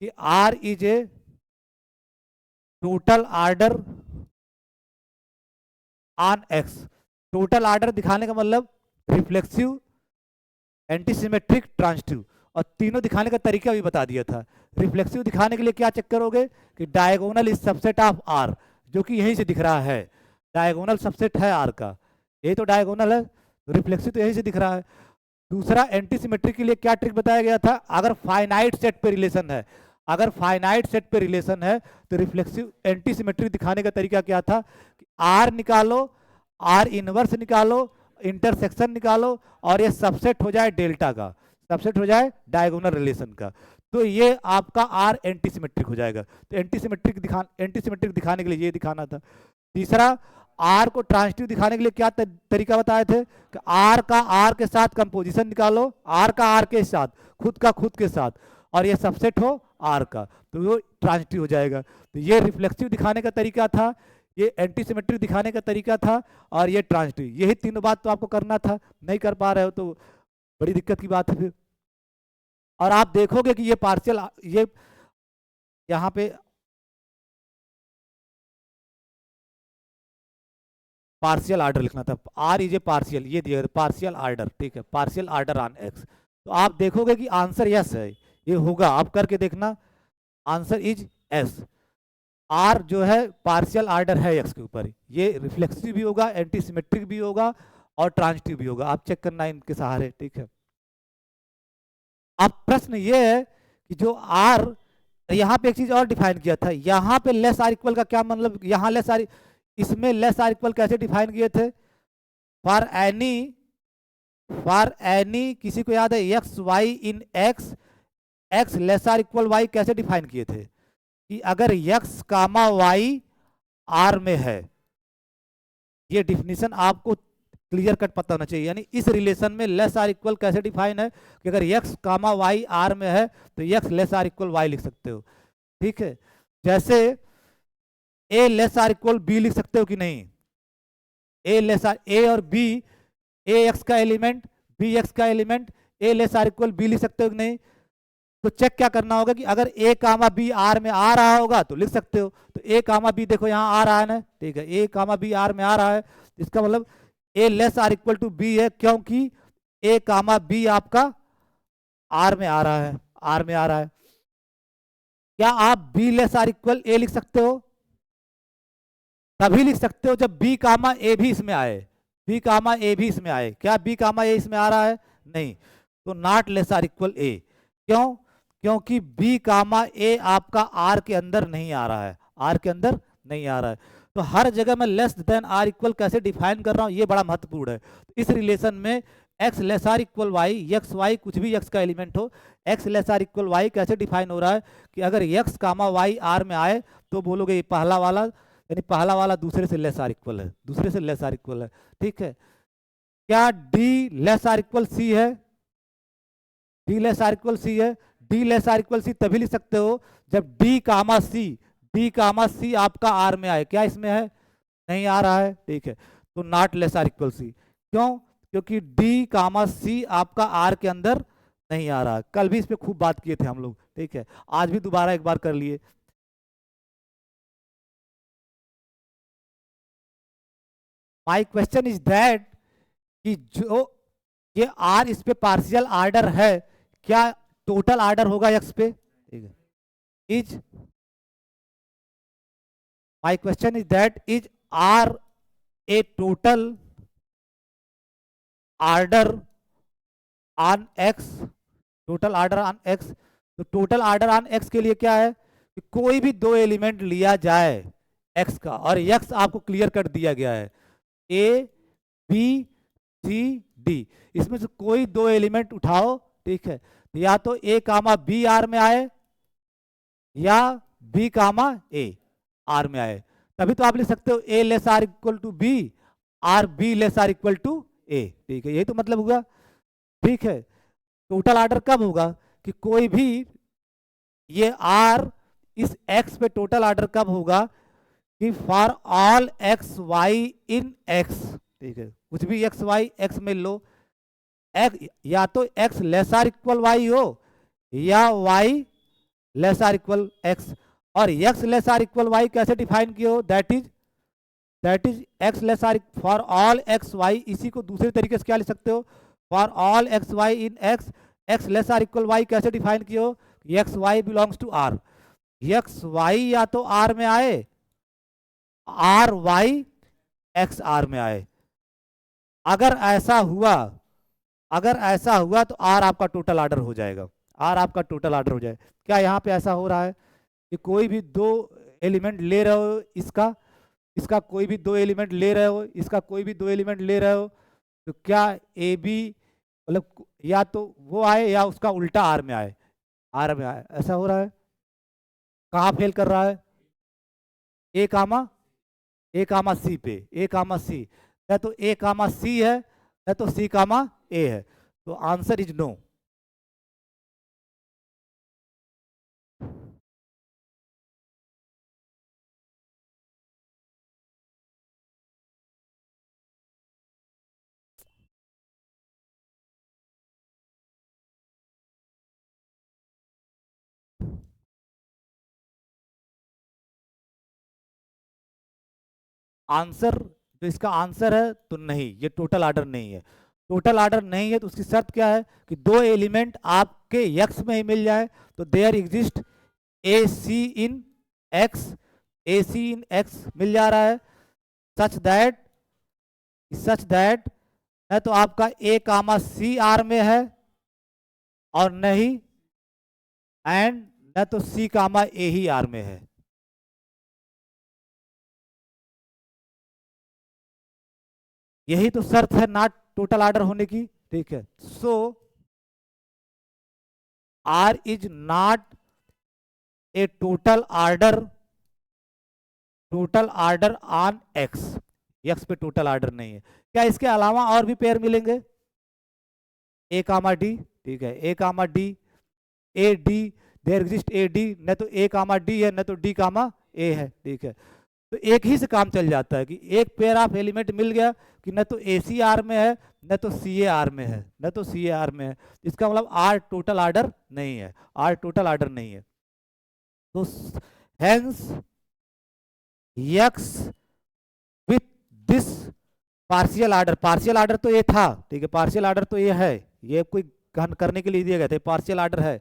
कि R is a total order on x. Total order दिखाने का मतलब रिफ्लेक्सिव, एंटीसिमेट्रिक, ट्रांजिटिव, और तीनों दिखाने का तरीका भी बता दिया था। रिफ्लेक्सिव दिखाने के लिए क्या चेक करोगे कि diagonal is subset of R, जो कि यहीं से दिख रहा है, डायगोनल सबसेट है आर का, यही तो डायगोनल है, रिफ्लेक्सिव तो यहीं से दिख रहा है। दूसरा, एंटीसिमेट्रिक के लिए क्या ट्रिक बताया गया था, अगर फाइनाइट सेट पे रिलेशन है, अगर फाइनाइट सेट पे रिलेशन है तो रिफ्लेक्सिव एंटीसिमेट्रिक दिखाने का तरीका क्या था कि आर निकालो, आर इनवर्स निकालो, इंटरसेक्शन निकालो, और ये सबसेट हो जाए डेल्टा का, सबसेट हो जाए डायगोनल रिलेशन का, तो ये आपका आर एंटीसिमेट्रिक हो जाएगा। तो एंटीसिमेट्रिक दिखाने के लिए ये दिखाना था। तीसरा, आर को ट्रांजिटिव दिखाने के लिए क्या तरीका बताए थे कि आर का आर के साथ कंपोजिशन निकालो, आर का आर के साथ, खुद का खुद के साथ, और ये सबसेट हो आर का, तो वो ट्रांजिटिव हो जाएगा। तो ये रिफ्लेक्सिव दिखाने का तरीका था, ये एंटीसिमेट्रिक दिखाने का तरीका था, और ये ट्रांजिटिव। यही तीनों बात तो आपको करना था, नहीं कर पा रहे हो तो बड़ी दिक्कत की बात है फिर। और आप देखोगे कि ये पार्शियल, ये यहाँ पे पार्शियल आर्डर लिखना था, आर इज ए पार्शियल, ये दिया पार्शियल आर्डर। ठीक है, पार्शियल आर्डर ऑन एक्स, तो आप देखोगे कि आंसर यस है, ये होगा, आप करके देखना, आंसर इज एस। आर जो है पार्शियल आर्डर है एक्स के ऊपर, ये रिफ्लेक्सिव भी होगा, एंटीसिमेट्रिक भी होगा, और ट्रांजिटिव भी होगा, आप चेक करना इनके सहारे। ठीक है, अब प्रश्न ये है कि जो आर, यहाँ पे एक चीज और डिफाइन किया था, यहाँ पे लेस आर इक्वल का क्या मतलब, यहाँ लेस आर, इसमें लेस आर इक्वल कैसे डिफाइन किए थे, फॉर एनी, फॉर एनी, किसी को याद है, x y in x, x less or equal y कैसे डिफाइन किए थे कि अगर एक्स कामा वाई आर में है, ये डिफिनीशन आपको क्लियर कट पता होना चाहिए। यानी इस रिलेशन में लेस आर इक्वल कैसे डिफाइन है कि अगर एक्स कामा वाई आर में है तो x less or equal y लिख सकते हो। ठीक है, जैसे a less or equal b लिख सकते हो कि नहीं, ए लेस आर, ए और बी, ए एक्स का एलिमेंट, बी एक्स का element, a less or equal b लिख सकते हो कि नहीं। तो चेक क्या करना होगा कि अगर ए कामा बी आर में आ रहा होगा तो लिख सकते हो। तो ए कामा बी देखो यहाँ आ रहा है ना, ठीक है, ए कामा बी आर में आ रहा है, इसका मतलब a less or equal to b है, क्योंकि ए कामा बी आपका आर में आ रहा है, आर में आ रहा है। क्या आप बी लेस आर इक्वल ए लिख सकते हो, तभी लिख सकते हो जब बी कामा ए भी इसमें आए, बी कामा ए भी इसमें आए। क्या बी कामा ए इसमें आ रहा है? नहीं, तो नॉट लेस आर इक्वल ए। क्यों? क्योंकि बी कामा ए आपका आर के अंदर नहीं आ रहा है, आर के अंदर नहीं आ रहा है। तो हर जगह मैं लेस देन आर इक्वल कैसे डिफाइन कर रहा हूँ, ये बड़ा महत्वपूर्ण है। इस रिलेशन में x less or equal y, x y कुछ भी एक्स का एलिमेंट हो, x less or equal y कैसे डिफाइन हो रहा है कि अगर एक्स कामा वाई आर में आए तो बोलोगे ये पहला वाला, यानी पहला वाला दूसरे से लेस आर इक्वल है, दूसरे से लेस आर इक्वल है। ठीक है, क्या d less or equal c है? D less or equal c है। D less or equal c तभी लिख सकते हो जब डी कामा सी, डी कामा सी आपका आर में आए। क्या इसमें है? नहीं आ रहा है। ठीक है, तो not less or equal c. क्यों? क्योंकि डी कामा सी आपका आर के अंदर नहीं आ रहा। कल भी इस पे खूब बात किए थे हम लोग। ठीक है, आज भी दोबारा एक बार कर लिए। माई क्वेश्चन इज दैट कि जो ये आर इस पे पार्शियल आर्डर है, क्या टोटल आर्डर होगा एक्स पे? ठीक है, is my question is that is R a total order on x, total order on x. तो टोटल आर्डर ऑन एक्स के लिए क्या है कि कोई भी दो एलिमेंट लिया जाए एक्स का, और एक्स आपको क्लियर कर दिया गया है ए बी सी डी, इसमें से कोई दो एलिमेंट उठाओ। ठीक है, या तो ए कामा बी आर में आए या बी कामा ए आर में आए, तभी तो आप लिख सकते हो a less or equal to b, or b less or equal to ए। ठीक है, यही तो मतलब हुआ। ठीक है, टोटल आर्डर कब होगा कि कोई भी ये आर इस एक्स पे टोटल आर्डर कब होगा कि for all x y in x. ठीक है, कुछ भी एक्स वाई एक्स में लो, एक्स या तो x less or equal Y हो या Y less or equal x. और x less or equal y कैसे डिफाइन किए हो? That is x less or for all x y. इसी को दूसरे तरीके से क्या लिख सकते हो? For all x y in x, x less or equal y कैसे डिफाइन किए हो? X y belongs to R. X y या तो आर में आए, आर वाई एक्स आर में आए। अगर ऐसा हुआ, अगर ऐसा हुआ तो आर आपका टोटल आर्डर हो जाएगा, आर आपका टोटल आर्डर हो जाएगा। क्या यहाँ पे ऐसा हो रहा है कि कोई भी दो एलिमेंट ले रहे हो, इसका इसका कोई भी दो एलिमेंट ले रहे हो, इसका कोई भी दो एलिमेंट ले रहे हो, तो क्या ए बी मतलब या तो वो आए या उसका उल्टा आर में आए, आर में आए, ऐसा हो रहा है। कहाँ फेल कर रहा है? ए कामा, ए कामा सी पे, ए कामा सी, या तो ए कामा सी है या तो सी कामा ए है। तो आंसर इज नो। आंसर, तो इसका आंसर है तो नहीं, ये टोटल आर्डर नहीं है। टोटल आर्डर नहीं है तो उसकी शर्त क्या है कि दो एलिमेंट आपके एक्स में ही मिल जाए। तो there exist a c in x, a c in X मिल जा रहा है, सच दैट न तो आपका ए कामा सी आर में है और नहीं एंड न तो सी कामा ए ही आर में है। यही तो शर्त है नॉट टोटल आर्डर होने की। ठीक है, so R is not a total order, total order on X, X पे टोटल आर्डर नहीं है। क्या इसके अलावा और भी पेयर मिलेंगे? ए कामा डी, ठीक है, a comma d, a d, there exist a d, न तो ए कामा डी है न तो डी कामा ए है। ठीक है, तो एक ही से काम चल जाता है कि एक पेयर ऑफ एलिमेंट मिल गया कि न तो ए सी आर में है न तो सी ए आर में है, न तो सी ए आर में है। इसका मतलब आर टोटल आर्डर नहीं है, आर टोटल आर्डर नहीं है। तो hence x with this partial order, partial order तो ये था, ठीक है, पार्शियल आर्डर तो ये है, ये कोई करने के लिए दिए गए थे, पार्शियल आर्डर है।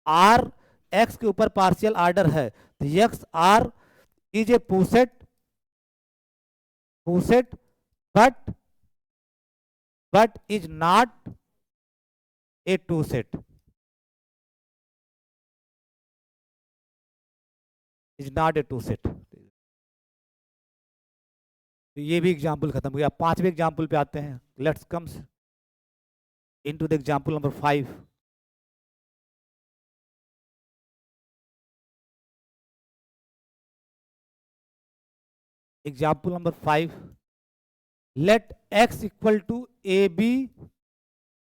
आर एक्स के ऊपर पार्शियल आर्डर है, तो X R is a poset toset but is not a two set, is not a two set। तो ये भी एग्जाम्पल खत्म हो गया। पांचवें एग्जाम्पल पे आते हैं। Let's comes into the example number 5। Example number 5, let x equal to a b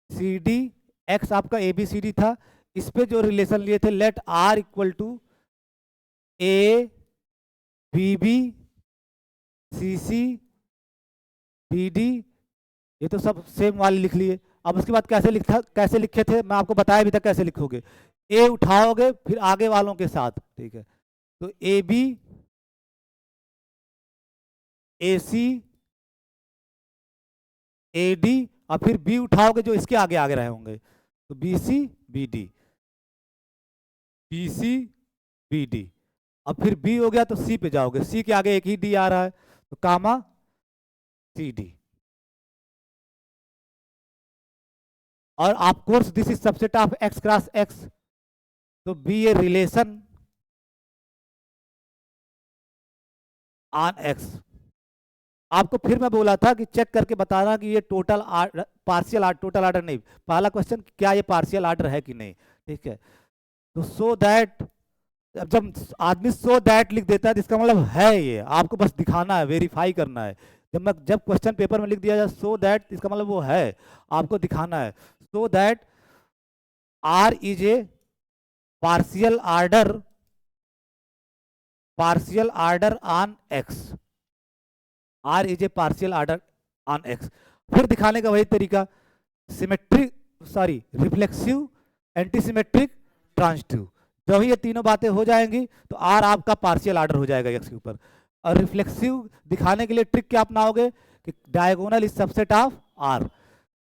c d. X आपका ए बी सी डी था, इस पे जो रिलेशन लिए थे let r equal to a b b c c d d, ये तो सब सेम वाले लिख लिए। अब उसके बाद कैसे लिखे थे मैं आपको बताया भी था कैसे लिखोगे। ए उठाओगे फिर आगे वालों के साथ, ठीक है। तो ए b A C A D और फिर बी उठाओगे जो इसके आगे आगे रहे होंगे, तो b c b d, b c b d. अब फिर बी हो गया तो सी पे जाओगे, सी के आगे एक ही डी आ रहा है तो कामा सी डी। और of course this is subset of X cross X, तो be a relation on X. आपको फिर मैं बोला था कि चेक करके बताना कि ये total partial order, total order नहीं, पहला क्वेश्चन क्या ये पार्शियल आर्डर है कि नहीं, ठीक है। तो सो दैट, जब आदमी सो दैट लिख देता है तो इसका मतलब है, ये आपको बस दिखाना है, वेरीफाई करना है। जब क्वेश्चन पेपर में लिख दिया जाए सो दैट, इसका मतलब वो है, आपको दिखाना है। So that R is a partial order on x, R is a partial order on x. फिर दिखाने का वही तरीका, symmetric sorry reflexive, antisymmetric, transitive. जब ये तीनों बातें हो जाएंगी तो आर आपका पार्शियल आर्डर हो जाएगा एक्स के ऊपर। और रिफ्लेक्सिव दिखाने के लिए ट्रिक क्या अपनाओगे कि diagonal is subset of R,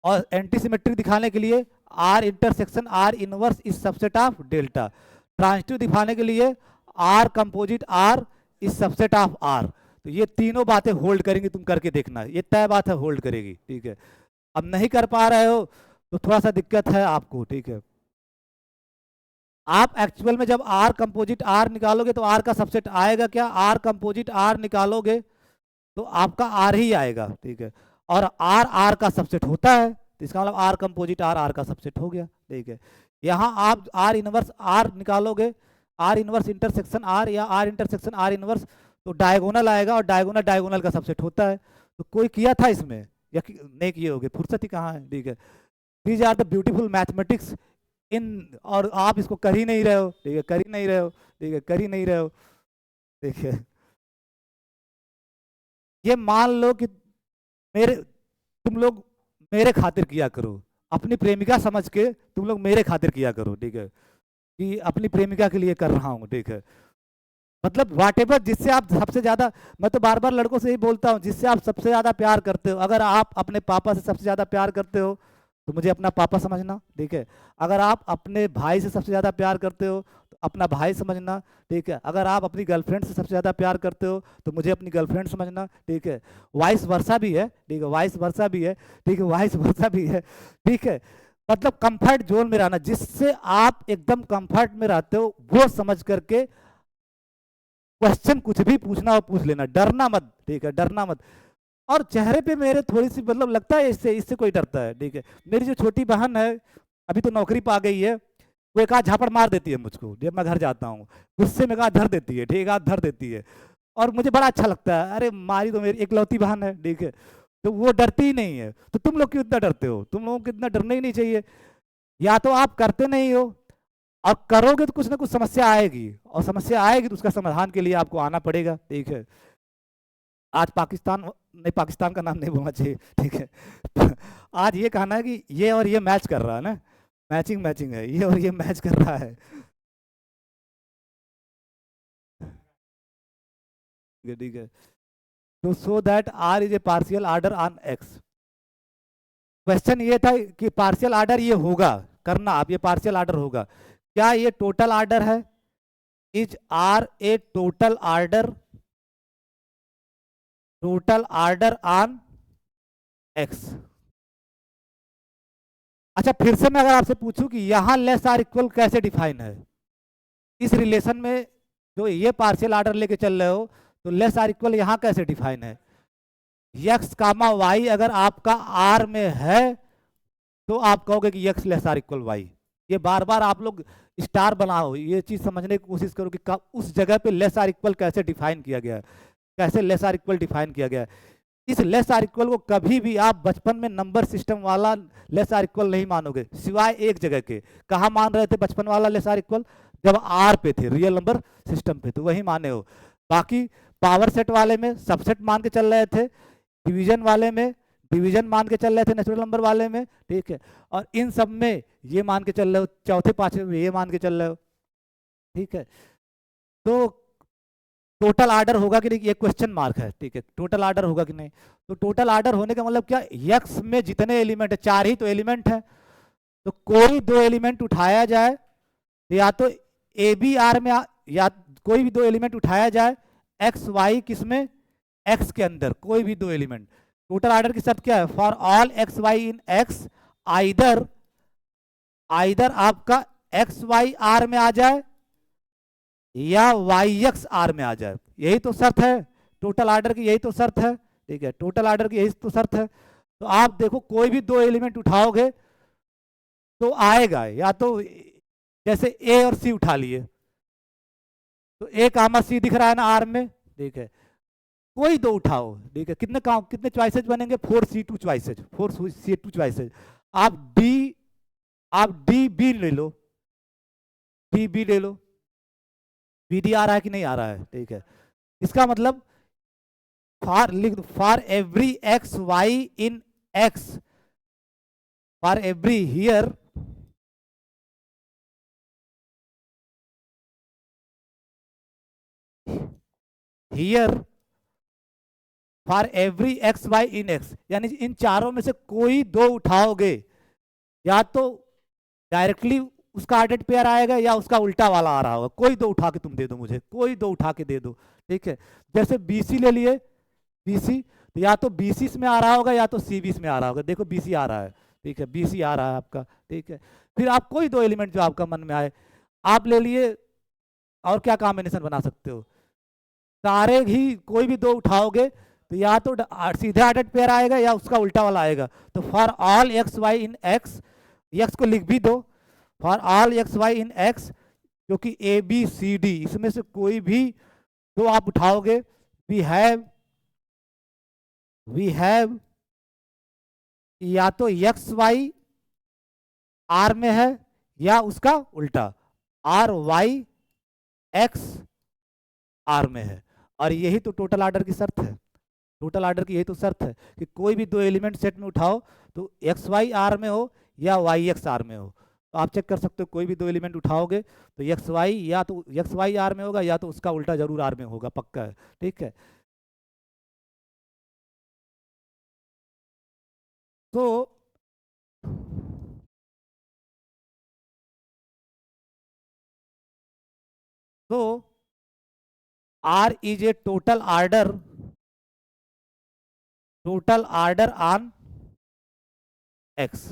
और एंटीसिमेट्रिक दिखाने के लिए R intersection R inverse is subset of delta. Transitive दिखाने के लिए R composite R is subset of R. तो ये तीनों बातें होल्ड करेंगी, तुम करके देखना, ये तय बात है, होल्ड करेगी, ठीक है। अब नहीं कर पा रहे हो तो थोड़ा सा दिक्कत है आपको, ठीक है। आप एक्चुअल में जब आर कंपोजिट आर निकालोगे तो आर का सबसेट आएगा क्या, आर कंपोजिट आर निकालोगे तो आपका आर ही आएगा, ठीक है। और आर आर का सबसेट होता है, तो इसका मतलब आर कंपोजिट आर आर का सबसेट हो गया, ठीक है। यहाँ आप आर इनवर्स आर निकालोगे, आर इनवर्स इंटरसेक्शन आर या आर इंटरसेक्शन आर इनवर्स, तो डायगोनल आएगा, और डायगोनल डायगोनल का सबसेट होता है। तो कोई किया था इसमें या नहीं किए होगे, फुर्सत ही कहाँ है, ठीक है। These are the beautiful mathematics in, और आप इसको कर ही नहीं रहे हो, ठीक है, कर ही नहीं रहे हो, ठीक है, कर ही नहीं रहे हो, ठीक है। ये मान लो कि तुम लोग मेरे खातिर किया करो, अपनी प्रेमिका समझ के तुम लोग मेरे खातिर किया करो, ठीक है, कि अपनी प्रेमिका के लिए कर रहा हूँ, ठीक है। मतलब वाटेवर जिससे आप सबसे ज्यादा, मैं तो बार बार लड़कों से ही बोलता हूँ, जिससे आप सबसे ज्यादा प्यार करते हो, अगर आप अपने पापा से सबसे ज्यादा प्यार करते हो तो मुझे अपना पापा समझना, ठीक है। अगर आप अपने भाई से सबसे ज्यादा प्यार करते हो तो अपना भाई समझना, ठीक है। अगर आप अपनी गर्लफ्रेंड से सबसे ज्यादा प्यार करते हो तो मुझे अपनी गर्लफ्रेंड समझना, ठीक है। वाइस वर्सा भी है, ठीक है, वाइस वर्सा भी है, ठीक है, वाइस वर्सा भी है, ठीक है। मतलब कंफर्ट जोन में रहना, जिससे आप एकदम कंफर्ट में रहते हो वो समझ करके क्वेश्चन कुछ भी पूछना हो पूछ लेना, डरना मत, ठीक है, डरना मत। और चेहरे पे मेरे थोड़ी सी मतलब लगता है इससे कोई डरता है, ठीक है। मेरी जो छोटी बहन है अभी तो नौकरी पा गई है, वो एक आध झापड़ मार देती है मुझको जब मैं घर जाता हूँ, गुस्से में धर देती है, ठीक है, धर देती है, और मुझे बड़ा अच्छा लगता है, अरे मारी तो मेरी इकलौती बहन है, ठीक है। तो वो डरती ही नहीं है, तो तुम लोग क्यों इतना डरते हो, तुम लोगों को इतना डरना ही नहीं चाहिए। या तो आप करते नहीं हो, और करोगे तो कुछ ना कुछ समस्या आएगी, और समस्या आएगी तो उसका समाधान के लिए आपको आना पड़ेगा, ठीक है। आज पाकिस्तान नहीं, पाकिस्तान का नाम नहीं बोलना चाहिए, ठीक है। आज ये कहना है कि ये और ये मैच कर रहा है ना, मैचिंग मैचिंग है, ये और ये मैच कर रहा है, ठीक है। तो so that R is a partial order on x. Question ये था कि पार्शियल आर्डर ये होगा, करना आप, ये पार्शियल आर्डर होगा, क्या ये टोटल आर्डर है, is R a total order, total order on x. अच्छा, फिर से मैं अगर आपसे पूछूं कि यहां लेस आर इक्वल कैसे डिफाइन है इस रिलेशन में, जो ये पार्शियल ऑर्डर लेके चल रहे हो, तो लेस आर इक्वल यहां कैसे डिफाइन है? एक्स कामा वाई अगर आपका आर में है तो आप कहोगे कि x less or equal y. ये बार बार आप लोग स्टार बनाओ, ये चीज समझने की कोशिश करो कि उस जगह पे लेस आर इक्वल कैसे डिफाइन किया गया है, कैसे लेस आर इक्वल डिफाइन किया गया है। इस लेस आर इक्वल को कभी भी आप बचपन में नंबर सिस्टम वाला लेस आर इक्वल नहीं मानोगे, सिवाय एक जगह के। कहाँ मान रहे थे बचपन वाला लेस आर इक्वल? जब आर पे थे, रियल नंबर सिस्टम पे, तो वही माने हो। बाकी पावर सेट वाले में सबसेट मान के चल रहे थे, डिवीजन वाले में डिवीजन मान के चल रहे थे, नेचुरल नंबर वाले में, ठीक है। और इन सब में ये मान के चल रहे हो, चौथे पांचवे में ये मान के चल रहे हो, ठीक है। तो टोटल ऑर्डर होगा कि नहीं, ये क्वेश्चन मार्क है, ठीक है। टोटल ऑर्डर होगा कि नहीं? तो टोटल ऑर्डर होने का मतलब क्या, यक्स में जितने एलिमेंट है, चार ही तो एलिमेंट है, तो कोई दो एलिमेंट उठाया जाए, या तो ए बी आर में या कोई भी दो एलिमेंट उठाया जाए एक्स वाई किसमें, एक्स के अंदर कोई भी दो एलिमेंट। टोटल ऑर्डर की शर्त क्या है? For all x y in x, either either आपका एक्स वाई आर में आ जाए या वाई एक्स आर में आ जाए, यही तो शर्त है टोटल ऑर्डर की, यही तो शर्त है, ठीक है। टोटल ऑर्डर की यही तो शर्त है। तो आप देखो कोई भी दो एलिमेंट उठाओगे तो आएगा, या तो जैसे ए और सी उठा लिए, तो ए कामा सी दिख रहा है ना आर में, ठीक है। कोई दो उठाओ, ठीक है, कितने काम कितने चॉइसेज बनेंगे? 4C2 choices, 4C2 choices. आप डी बी ले लो, डी बी ले लो, बी डी आ रहा है कि नहीं आ रहा है, ठीक है। इसका मतलब for every x y in x, for every here here for every x y in x, यानी इन चारों में से कोई दो उठाओगे, या तो डायरेक्टली उसका ऑर्डर्ड पेयर आएगा या उसका उल्टा वाला आ रहा होगा। कोई दो उठा के तुम दे दो मुझे, कोई दो उठा के दे दो, ठीक है। जैसे बीसी ले लिए, बीसी तो या तो बीसी में आ रहा होगा या तो सी बीस में आ रहा होगा। देखो बीसी आ रहा है, ठीक है, बीसी आ रहा है आपका, ठीक है। फिर आप कोई दो एलिमेंट जो आपका मन में आए आप ले लिए, और क्या कॉम्बिनेशन बना सकते हो? सारे ही कोई भी दो उठाओगे तो या तो सीधे ऑर्डर्ड पेयर आएगा या उसका उल्टा वाला आएगा। तो for all x y in x, x को लिख भी दो, for all x y in x, जो कि ए बी सी डी, इसमें से कोई भी दो आप उठाओगे, वी हैव या तो एक्स वाई आर में है या उसका उल्टा आर वाई एक्स आर में है। और यही तो टोटल ऑर्डर की शर्त है, टोटल ऑर्डर की यही तो शर्त है कि कोई भी दो एलिमेंट सेट में उठाओ तो एक्स वाई आर में हो या वाई एक्स आर में हो। तो आप चेक कर सकते हो, कोई भी दो एलिमेंट उठाओगे तो एक्स वाई या तो एक्स वाई आर में होगा या तो उसका उल्टा जरूर आर में होगा, पक्का है, ठीक है। तो तो R is a total order on x.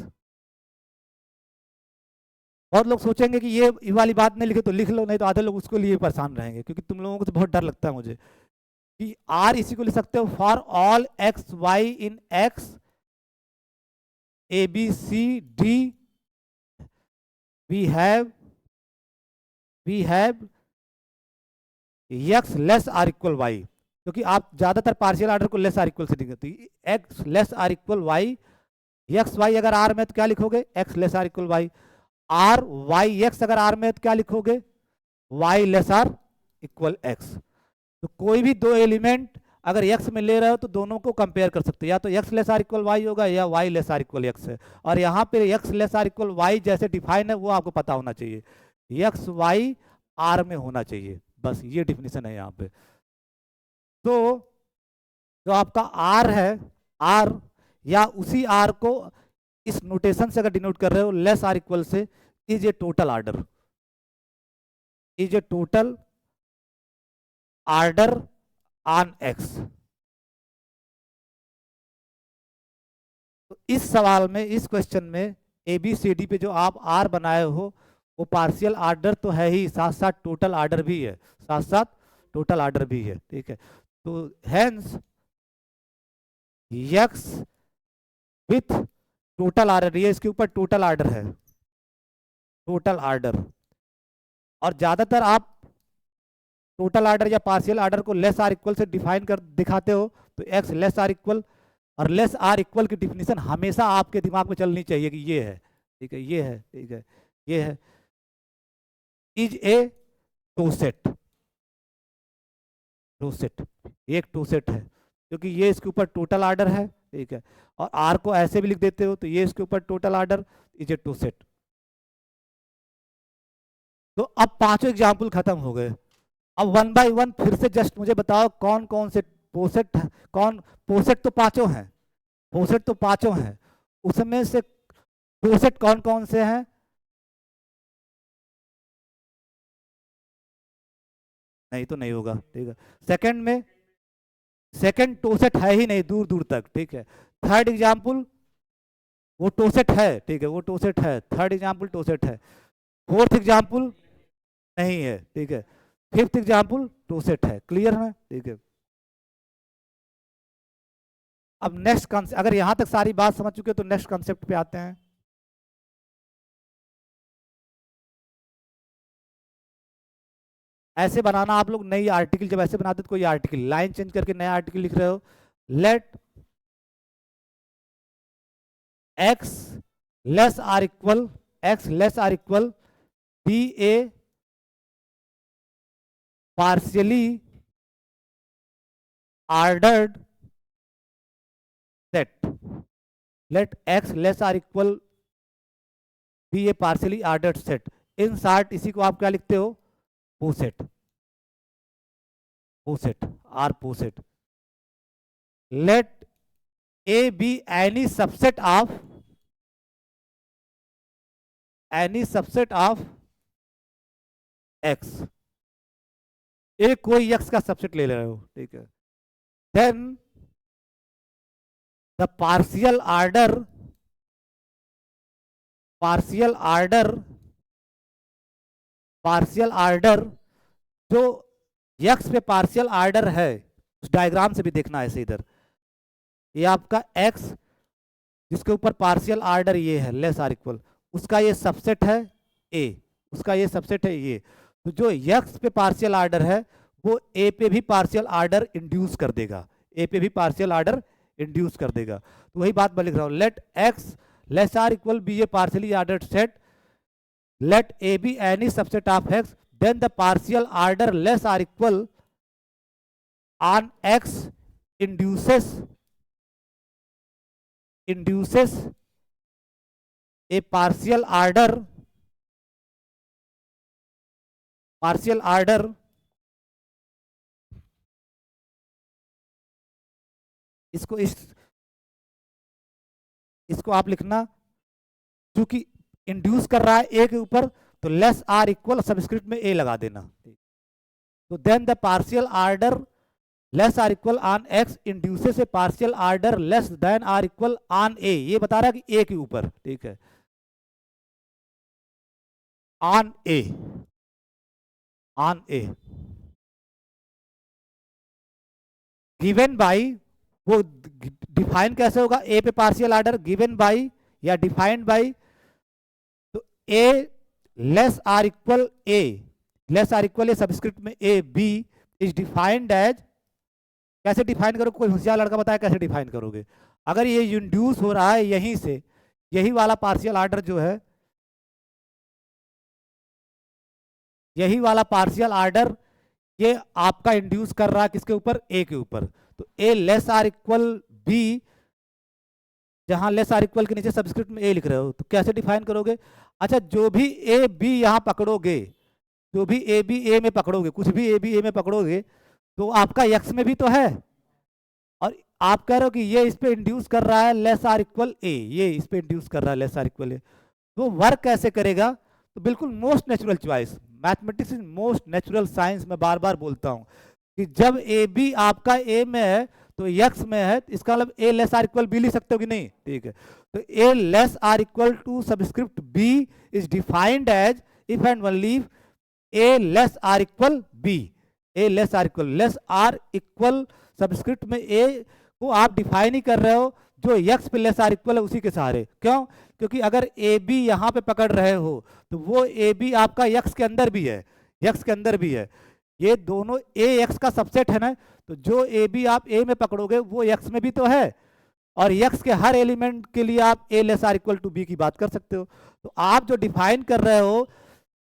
बहुत लोग सोचेंगे कि ये वाली बात नहीं लिखे तो लिख लो, नहीं तो आधे लोग उसको लिए परेशान रहेंगे, क्योंकि तुम लोगों को तो बहुत डर लगता है मुझे कि आर इसी को लिख सकते हो for all x y in x a b c d, we have x less or equal y, क्योंकि आप ज्यादातर पार्शियल ऑर्डर को लेस आर इक्वल से दिखते, x less or equal y, x y अगर आर में तो क्या लिखोगे? X less or equal y. Are y x अगर आर में तो क्या लिखोगे? Y less or equal x. तो कोई भी दो एलिमेंट अगर एक्स में ले रहे हो तो दोनों को कंपेयर कर सकते हो, या तो x less or equal y होगा या Y less or equal x है। और यहाँ पे x less or equal y जैसे डिफाइन है वो आपको पता होना चाहिए, एक्स वाई आर में होना चाहिए, बस ये डिफिनेशन है यहाँ पे। तो जो आपका आर है, आर या उसी आर को इस नोटेशन से अगर डिनोट कर रहे हो लेस आर इक्वल से, is a total order, is a total order on x. तो इस सवाल में, इस क्वेश्चन में ए बी सी डी पे जो आप आर बनाए हो वो पार्शियल आर्डर तो है ही, साथ साथ टोटल आर्डर भी है, साथ साथ टोटल आर्डर भी है, ठीक है। तो hence x with total order, ये इसके ऊपर टोटल आर्डर है, टोटल आर्डर। और ज्यादातर आप टोटल आर्डर या पार्शियल आर्डर को लेस आर इक्वल से डिफाइन कर दिखाते हो, तो एक्स लेस आर इक्वल, और लेस आर इक्वल की डिफिनीशन हमेशा आपके दिमाग में चलनी चाहिए कि ये है, ठीक है, ये है, ठीक है, ये है, is a toset, toset, एक टू सेट है, क्योंकि ये इसके ऊपर टोटल आर्डर है, ठीक है। और आर को ऐसे भी लिख देते हो तो ये इसके ऊपर total order is a toset. तो अब पांचों एग्जाम्पल खत्म हो गए। अब वन बाय वन फिर से जस्ट मुझे बताओ कौन कौन से पोसेट, कौन पोसेट तो पांचों हैं, पोसेट तो पांचों हैं, उसमें से पोसेट कौन कौन से हैं? नहीं तो नहीं होगा, ठीक है। सेकंड में, सेकंड टोसेट है ही नहीं दूर दूर तक, ठीक है। थर्ड एग्जाम्पल वो टोसेट है, ठीक है, वो टोसेट है, थर्ड एग्जाम्पल टोसेट है। फोर्थ एग्जाम्पल नहीं है, ठीक है। फिफ्थ एग्जाम्पल टोसेट है, क्लियर है, ठीक है। अब नेक्स्ट कॉन्सेप्ट, अगर यहां तक सारी बात समझ चुके हो तो नेक्स्ट कॉन्सेप्ट पे आते हैं। ऐसे बनाना आप लोग नई आर्टिकल, जब ऐसे बनाते तो कोई आर्टिकल लाइन चेंज करके नया आर्टिकल लिख रहे हो, let x less or equal, X less or equal be a partially ordered set, let x less or equal be a partially ordered set. In short इसी को आप क्या लिखते हो? Poset, poset, or poset. Let A be any subset of, any subset of X, एक कोई x का subset ले रहे हो, ठीक है। Then the partial order, partial order, partial order जो एक्स पे पार्शियल ऑर्डर है, उस डायग्राम से भी देखना है ऐसे इधर, ये आपका एक्स जिसके ऊपर पार्शियल ऑर्डर ये है लेस आर इक्वल, उसका ये सबसेट है ए, उसका ये सबसेट है ये। तो जो एक्स पे पार्शियल ऑर्डर है वो ए पे भी पार्शियल ऑर्डर इंड्यूस कर देगा, ए पे भी पार्शियल ऑर्डर इंड्यूस कर देगा। तो वही बात मैं लिख रहा हूं, let x less or equal be a partially ordered set, let A be any subset of X, then the partial order less or equal on X induces a partial order इसको इसको आप लिखना, क्योंकि इंड्यूस कर रहा है ए के ऊपर तो लेस आर इक्वल सबस्क्रिप्ट में ए लगा देना। तो then the partial order less or equal on X induces a partial order less than or equal on A, ये बता रहा है कि ए के ऊपर, ठीक है, on A, on A given by, वो डिफाइन कैसे होगा? ए पे पार्शियल ऑर्डर गिवन बाई या डिफाइंड बाई, तो ए less or equal A, less or equal A subscript में ए बी इज डिफाइंड एज, कैसे डिफाइन करोगे? कोई होशियार लड़का बताया कैसे डिफाइन करोगे? अगर ये इंड्यूस हो रहा है यहीं से, यही वाला पार्शियल ऑर्डर जो है, यही वाला पार्शियल ऑर्डर ये आपका इंड्यूस कर रहा है किसके ऊपर? ए के ऊपर। तो ए लेस आर इक्वल बी, जहां लेस आर इक्वल के नीचे सबस्क्रिप्ट में ए लिख रहे हो, तो कैसे डिफाइन करोगे? अच्छा, जो भी ए बी यहां पकड़ोगे, जो भी ए बी ए में पकड़ोगे, कुछ भी ए बी ए में पकड़ोगे, तो आपका एक्स में भी तो है, और आप कह रहे हो कि ये इस पे इंड्यूस कर रहा है लेस आर इक्वल ए, ये इस पे इंड्यूस कर रहा है लेस आर इक्वल ए, तो वर्क कैसे करेगा? तो बिल्कुल most natural choice, mathematics is most natural science, मैं बार बार बोलता हूं कि जब ए बी आपका ए में है तो x में है, इसका मतलब a less or equal b लिख सकते हो कि नहीं, ठीक है। तो a less or equal to subscript b is defined as if and only a less or equal b, a less or equal subscript में a को आप डिफाइन ही कर रहे हो जो x पे लेस आर इक्वल है उसी के सहारे। क्यों? क्योंकि अगर ए बी यहाँ पे पकड़ रहे हो तो वो ए बी आपका x के अंदर भी है, x के अंदर भी है, ये दोनों ए एक्स का सबसेट है ना, तो जो ए बी आप ए में पकड़ोगे वो x में भी तो है, और x के हर एलिमेंट के लिए आप a less or equal to b की बात कर सकते हो। तो आप जो डिफाइन कर रहे हो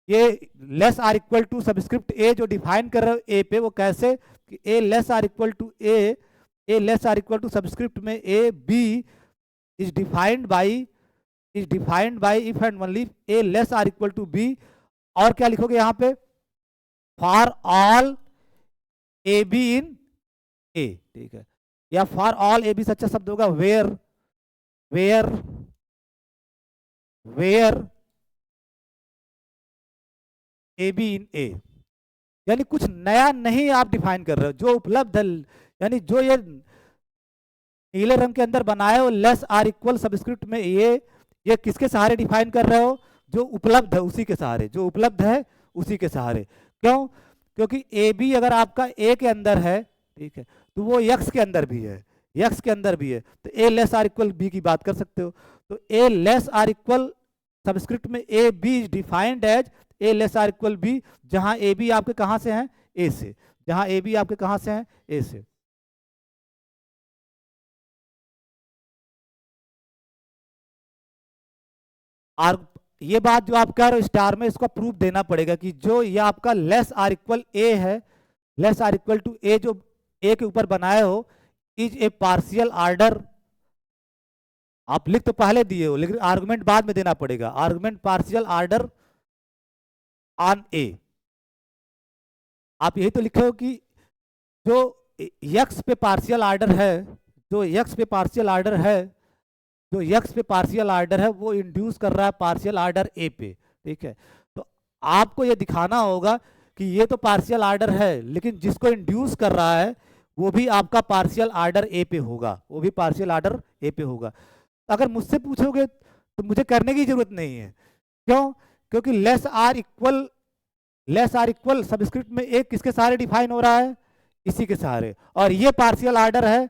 ये less or equal to subscript A जो डिफाइन कर रहे हो ए पे, वो कैसे कि a less or equal to A less or equal to subscript में ए b is defined by if and only a less or equal to b. और क्या लिखोगे यहाँ पे? For all a b in A, ठीक है, या फॉर ऑल ए बी से अच्छा शब्द होगा वेयर ए बी इन ए। यानी कुछ नया नहीं आप डिफाइन कर रहे हो, जो उपलब्ध है, यानी जो ये नीले रंग के अंदर बनाए हो लेस आर इक्वल सबस्क्रिप्ट में ये किसके सहारे डिफाइन कर रहे हो? जो उपलब्ध है उसी के सहारे, जो उपलब्ध है उसी के सहारे। क्यों? क्योंकि ए बी अगर आपका ए के अंदर है, ठीक है, तो वो एक्स के अंदर भी है, एक्स के अंदर भी है, तो ए लेस आर इक्वल बी की बात कर सकते हो। तो ए लेस आर इक्वल सबस्क्रिप्ट में ए b is defined as a less or equal b, जहां ए बी आपके कहां से हैं? ए से, जहां ए बी आपके कहां से हैं? ए से। और ये बात जो आप कह रहे हो स्टार में, इसको प्रूफ देना पड़ेगा कि जो ये आपका लेस आर इक्वल ए है, लेस आर इक्वल टू ए जो ए के ऊपर बनाए हो, इज ए पार्शियल आर्डर। आप लिख तो पहले दिए हो लेकिन आर्गुमेंट बाद में देना पड़ेगा, आर्गुमेंट पार्शियल आर्डर ऑन ए। आप यही तो लिखे हो कि जो एक्स पे पार्शियल आर्डर है, जो एक्स पे पार्शियल आर्डर है, जो एक्स पे पार्शियल आर्डर है वो इंड्यूस कर रहा है पार्शियल आर्डर ए पे, ठीक है। तो आपको ये दिखाना होगा कि ये तो पार्शियल आर्डर है लेकिन जिसको इंड्यूस कर रहा है वो भी आपका पार्शियल आर्डर ए पे होगा, वो भी पार्शियल आर्डर ए पे होगा। अगर मुझसे पूछोगे तो मुझे करने की जरूरत नहीं है। क्यों? क्योंकि लेस आर इक्वल सबस्क्रिप्ट में एक किसके सहारे डिफाइन हो रहा है? इसी के सहारे। और ये पार्शियल आर्डर है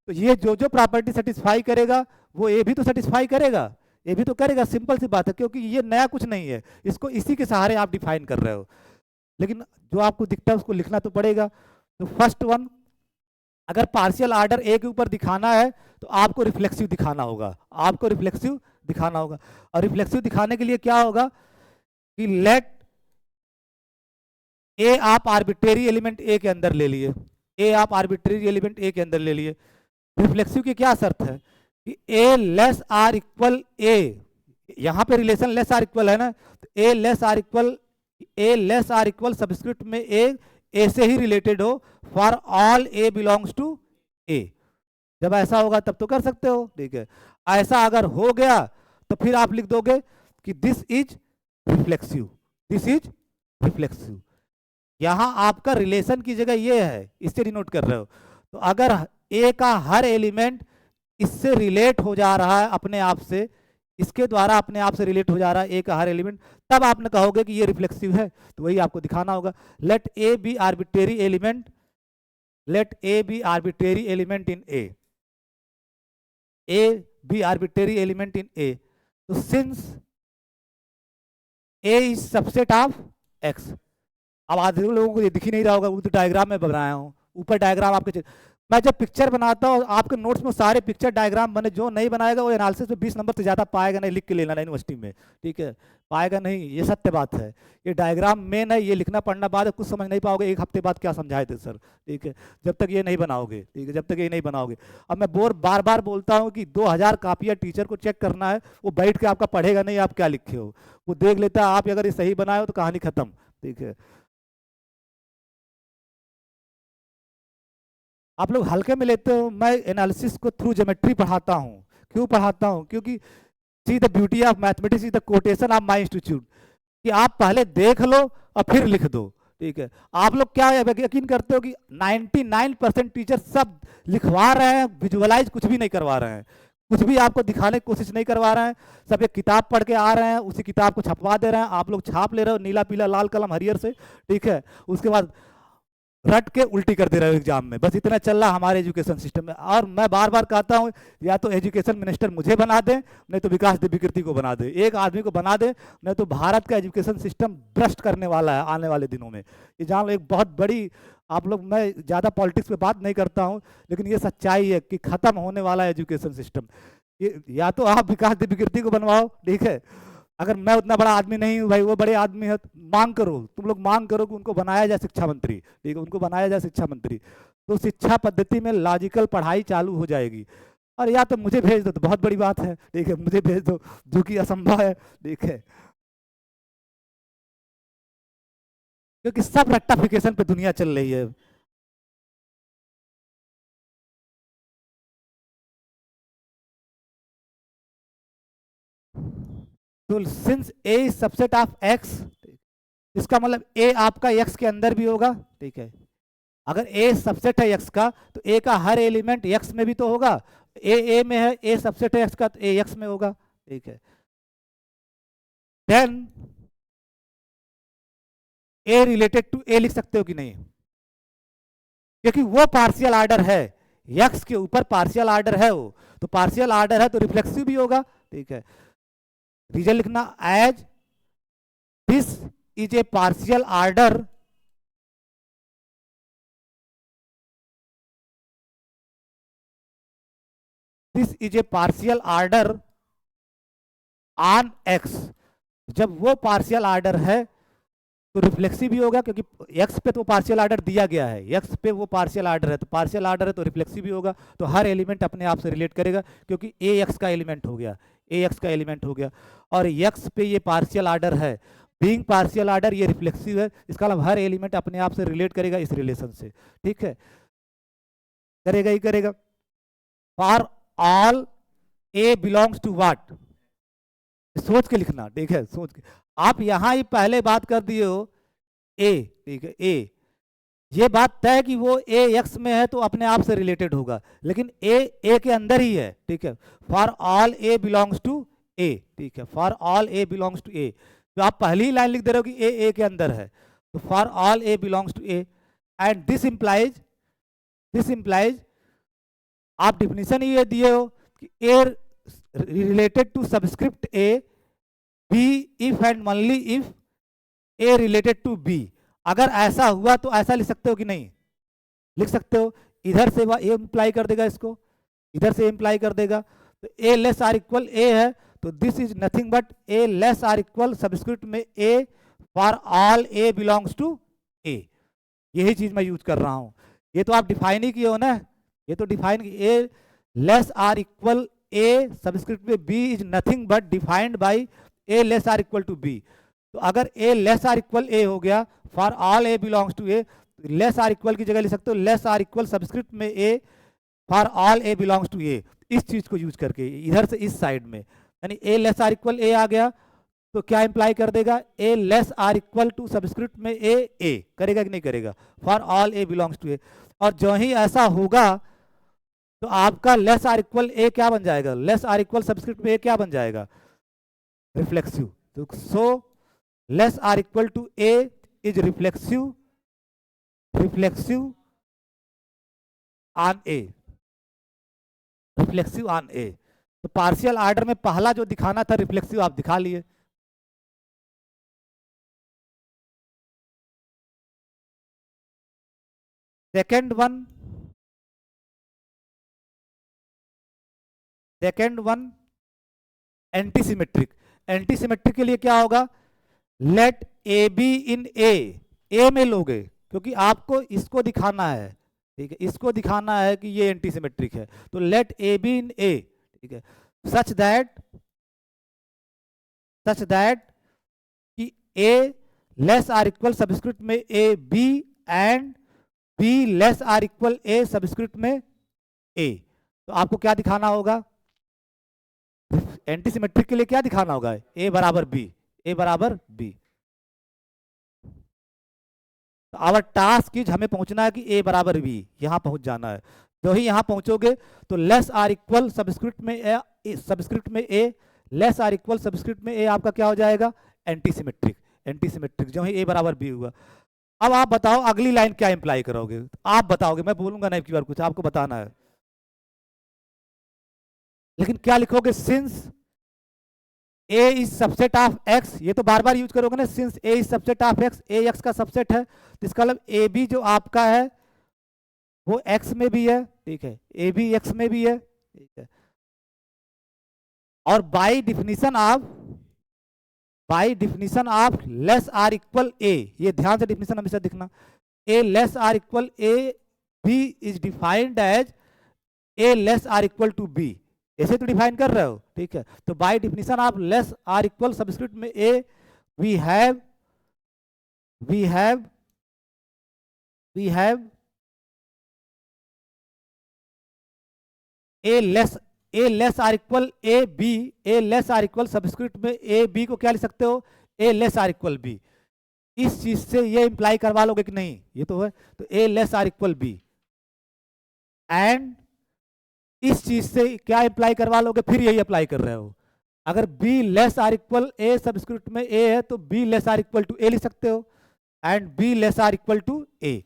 तो ये जो जो प्रॉपर्टी सेटिस्फाई करेगा वो ये भी तो सेटिस्फाई करेगा, ये भी तो करेगा। सिंपल सी बात है, क्योंकि ये नया कुछ नहीं है, इसको इसी के सहारे आप डिफाइन कर रहे हो। लेकिन जो आपको दिखता है उसको लिखना तो पड़ेगा। तो फर्स्ट वन, अगर पार्शियल आर्डर ए के ऊपर दिखाना है तो आपको रिफ्लेक्सिव दिखाना होगा, आपको रिफ्लेक्सिव दिखाना होगा। और रिफ्लेक्सिव दिखाने के लिए क्या होगा कि लेट ए आप आर्बिट्रेरी एलिमेंट ए के अंदर ले लिए, ए आप आर्बिट्रेरी एलिमेंट ए के अंदर ले लिए। रिफ्लेक्सिव की क्या शर्त है कि ए लेस आर इक्वल ए, यहां पे रिलेशन लेस आर इक्वल है ना, तो ए लेस आर इक्वल सबस्क्रिप्ट में ए से ही रिलेटेड हो for all a belongs to A. जब ऐसा होगा तब तो कर सकते हो, ठीक है। ऐसा अगर हो गया तो फिर आप लिख दोगे कि this is reflexive, this is reflexive. यहां आपका रिलेशन की जगह ये है, इससे डिनोट कर रहे हो। तो अगर ए का हर एलिमेंट इससे रिलेट हो जा रहा है अपने आप से, इसके द्वारा अपने आप से रिलेट हो जा रहा है ए का हर एलिमेंट, तब आपने कहोगे कि ये रिफ्लेक्सिव है। तो वही आपको दिखाना होगा। Let A b arbitrary element, let A b arbitrary element in A b arbitrary element in A. तो since A is subset of X. अब आधे लोगों को ये दिख ही नहीं रहा होगा, वो तो डायग्राम में बनाया हूँ, ऊपर डायग्राम आपके। मैं जब पिक्चर बनाता हूँ आपके नोट्स में सारे पिक्चर डायग्राम बने, जो नहीं बनाएगा वो एनालिसिस में 20 नंबर से ज़्यादा पाएगा नहीं, लिख के लेना यूनिवर्सिटी में, ठीक है, पाएगा नहीं, ये सत्य बात है। ये डायग्राम मेन है, ये लिखना पढ़ना बाद है, कुछ समझ नहीं पाओगे, एक हफ्ते बाद क्या समझाए थे सर, ठीक है, जब तक ये नहीं बनाओगे, ठीक है, जब तक ये नहीं बनाओगे। अब मैं बार बार बोलता हूँ कि 2000 कापियाँ टीचर को चेक करना है, वो बैठ के आपका पढ़ेगा नहीं आप क्या लिखे हो, वो देख लेता है आप अगर ये सही बनाए हो तो कहानी खत्म, ठीक है। आप लोग हल्के में लेते हो, मैं एनालिसिस को थ्रू ज्योमेट्री पढ़ाता हूँ। क्यों पढ़ाता हूँ? क्योंकि see the beauty of mathematics is the quotation of my institute, कि आप पहले देख लो और फिर लिख दो, ठीक है। आप लोग क्या यकीन करते हो कि 99% टीचर सब लिखवा रहे हैं, विजुअलाइज कुछ भी नहीं करवा रहे हैं, कुछ भी आपको दिखाने की कोशिश नहीं करवा रहे हैं। सब एक किताब पढ़ के आ रहे हैं, उसी किताब को छपवा दे रहे हैं, आप लोग छाप ले रहे हो नीला पीला लाल कलम हरियर से, ठीक है। उसके बाद रट के उल्टी कर दे रहे हो एग्जाम में। बस इतना चल रहा हमारे एजुकेशन सिस्टम में। और मैं बार बार कहता हूँ, या तो एजुकेशन मिनिस्टर मुझे बना दे, नहीं तो विकास दिव्यकीर्ति को बना दे, एक आदमी को बना दे, नहीं तो भारत का एजुकेशन सिस्टम भ्रष्ट करने वाला है आने वाले दिनों में। ये जान लो, एक बहुत बड़ी, आप लोग, मैं ज़्यादा पॉलिटिक्स पे बात नहीं करता हूँ, लेकिन ये सच्चाई है कि खत्म होने वाला है एजुकेशन सिस्टम। ये या तो आप विकास दिव्यकीर्ति को बनवाओ, ठीक है। अगर मैं उतना बड़ा आदमी नहीं हूँ भाई, वो बड़े आदमी है, तो मांग करो, तुम लोग मांग करो कि उनको बनाया जाए शिक्षा मंत्री, ठीक है, उनको बनाया जाए शिक्षा मंत्री। तो शिक्षा पद्धति में लॉजिकल पढ़ाई चालू हो जाएगी। और या तो मुझे भेज दो तो बहुत बड़ी बात है, ठीक है, मुझे भेज दो, जो कि असंभव है, ठीक है, क्योंकि सब रट्टाफिकेशन पे दुनिया चल रही है। तो since A is subset of x, इसका मतलब ए आपका एक्स के अंदर भी होगा, ठीक है। अगर ए सबसेट है एक्स का, तो ए का हर एलिमेंट एक्स में भी तो होगा। ए में है, ए सबसेट है एक्स का, तो ए एक्स में होगा, ठीक है। देन ए रिलेटेड टू ए लिख सकते हो कि नहीं, क्योंकि वो पार्शियल आर्डर है, एक्स के ऊपर पार्शियल आर्डर है वो, तो पार्शियल आर्डर है तो रिफ्लेक्सिव भी होगा, ठीक है। रीजन लिखना, as this is a partial order this is a partial order on x. जब वो पार्शियल आर्डर है तो रिफ्लेक्सिव भी होगा, क्योंकि एक्स पे तो पार्शियल आर्डर दिया गया है, एक्स पे वो पार्शियल आर्डर है, तो पार्शियल आर्डर है तो रिफ्लेक्सिव भी होगा। तो हर एलिमेंट अपने आप से रिलेट करेगा, क्योंकि ए एक्स का एलिमेंट हो गया, ए एक्स का एलिमेंट हो गया, और एक्स पे ये पार्शियल आर्डर है, बीइंग पार्शियल आर्डर ये रिफ्लेक्सिव है, इसका मतलब हर एलिमेंट अपने आप से रिलेट करेगा इस रिलेशन से, ठीक है, करेगा ही करेगा। For all a belongs to what, सोच के लिखना, ठीक है, सोच के। आप यहां ही पहले बात कर दिए हो ए, ठीक है, ए, ये बात तय कि वो ए एक्स में है तो अपने आप से रिलेटेड होगा, लेकिन ए के अंदर ही है, ठीक है। For all a belongs to ए, ठीक है, for all a belongs to A. तो आप पहली ही लाइन लिख दे रहे हो कि ए के अंदर है, तो for all a belongs to A, and this implies, आप डिफिनीशन ही ये दिए हो कि a related to subscript A, b if and only if a related to b. अगर ऐसा हुआ तो ऐसा लिख सकते हो कि नहीं, लिख सकते हो। इधर से वह ए इंप्लाई कर देगा इसको, इधर से इंप्लाई कर देगा, तो ए लेस आर इक्वल ए है, तो this is nothing but a less or equal subscript में A for all a belongs to A. यही चीज मैं यूज कर रहा हूं। ये तो आप डिफाइन ही किए हो ना, ये तो डिफाइन की, a less or equal A subscript में b is nothing but defined by a less or equal to b. तो अगर a less or equal a हो गया, for all a belongs to A, less or equal की जगह लिख सकते हो लेस आर इक्वल सबस्क्रिप्ट में A for all a belongs to A. इस चीज को यूज करके इधर से इस साइड में, यानी a less or equal a आ गया, तो क्या इंप्लाई कर देगा, a less or equal to subscript में ए करेगा कि नहीं करेगा, for all a belongs to A. और जो ही ऐसा होगा तो आपका लेस आर इक्वल ए क्या बन जाएगा, लेस आर इक्वल सबस्क्रिप्ट में ए क्या बन जाएगा, रिफ्लेक्सिव। तो so less or equal to A is reflexive on A, reflexive on A. तो पार्शियल आर्डर में पहला जो दिखाना था रिफ्लेक्सिव, आप दिखा लिए। Second one antisymmetric. एंटीसिमेट्रिक के लिए क्या होगा, लेट ए बी इन ए में लोगे, क्योंकि आपको इसको दिखाना है, ठीक है, इसको दिखाना है कि ये एंटीसिमेट्रिक है, तो late A b in A, ठीक है, सच दैट कि a less or equal subscript में ए b and b less or equal A subscript में ए। तो आपको क्या दिखाना होगा, एंटीसिमेट्रिक के लिए क्या दिखाना होगा, ए बराबर बी, ए बराबर बी। आवर टास्क इज हमें पहुंचना है कि ए बराबर बी, यहाँ पहुंच जाना है। जो ही यहाँ पहुंचोगे तो लेस आर इक्वल सबस्क्रिप्ट में ए लेस आर इक्वल सबस्क्रिप्ट में ए आपका क्या हो जाएगा, एंटीसिमेट्रिक। एंटीसिमेट्रिक जो ही ए बराबर बी हुआ। अब आप बताओ अगली लाइन क्या इंप्लाई करोगे, आप बताओगे, मैं बोलूंगा नहीं कि बार कुछ, आपको बताना है। लेकिन क्या लिखोगे, since A is subset of x, ये तो बार बार यूज करोगे ना, since A is subset of x, A x का सबसेट है, तो इसका मतलब ए बी जो आपका है वो एक्स में भी है, ठीक है, ए बी एक्स में भी है, ठीक है। और by definition of less or equal A, ये ध्यान से डिफिनीशन हमेशा दिखना, a less or equal A b is defined as a less or equal to b, ऐसे तो डिफाइन कर रहे हो, ठीक है। तो by definition of less or equal subscript में A we have a less or equal A b, a less or equal subscript में ए बी को क्या लिख सकते हो, a less or equal B. इस चीज से ये इंप्लाई करवा लोगे कि नहीं, ये तो है, तो ए less or equal b, and इस चीज से क्या अप्लाई करवा लोगे, फिर यही अप्लाई कर रहे हो। अगर b less or equal A subscript में a है तो b less or equal to a लिख सकते हो, and b less or equal to a।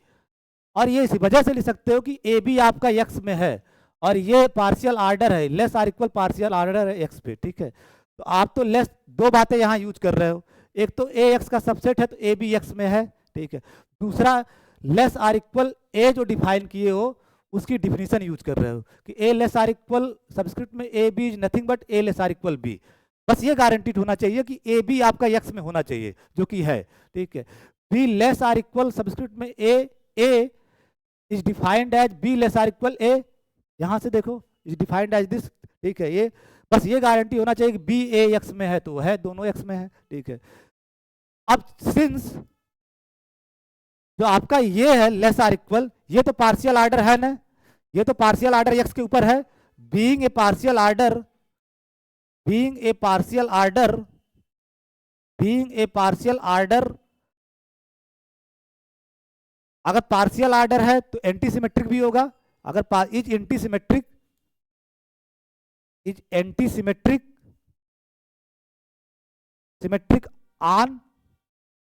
और ये इसी वजह से लिख सकते हो कि a b आपका x में है और ये पार्शियल आर्डर है, less or equal partial order है x पे, ठीक है। तो आप तो लेस, दो बातें यहाँ यूज कर रहे हो, एक तो a x का सबसेट है तो a b x में है, ठीक है। दूसरा लेस आर इक्वल a जो डिफाइन किए हो उसकी डिफिनीशन यूज कर रहे हो कि a less or equal subscript में ए b is nothing but a less or equal b. बस ये गारंटीड होना चाहिए कि ए बी आपका एक्स में होना चाहिए, जो कि है, ठीक है। B less or equal subscript में A is defined as b less or equal ए, यहां से देखो इज डिफाइंड एज दिस, ठीक है। ये बस ये गारंटी होना चाहिए कि बी ए एक्स में है तो है, दोनों एक्स में है, ठीक है। अब सिंस जो आपका ये है लेस आर इक्वल, ये तो पार्शियल आर्डर है ना, ये तो पार्शियल आर्डर एक्स के ऊपर है, बीइंग ए पार्शियल आर्डर अगर पार्शियल आर्डर है तो एंटीसिमेट्रिक भी होगा। अगर इज एंटीसिमेट्रिक ऑन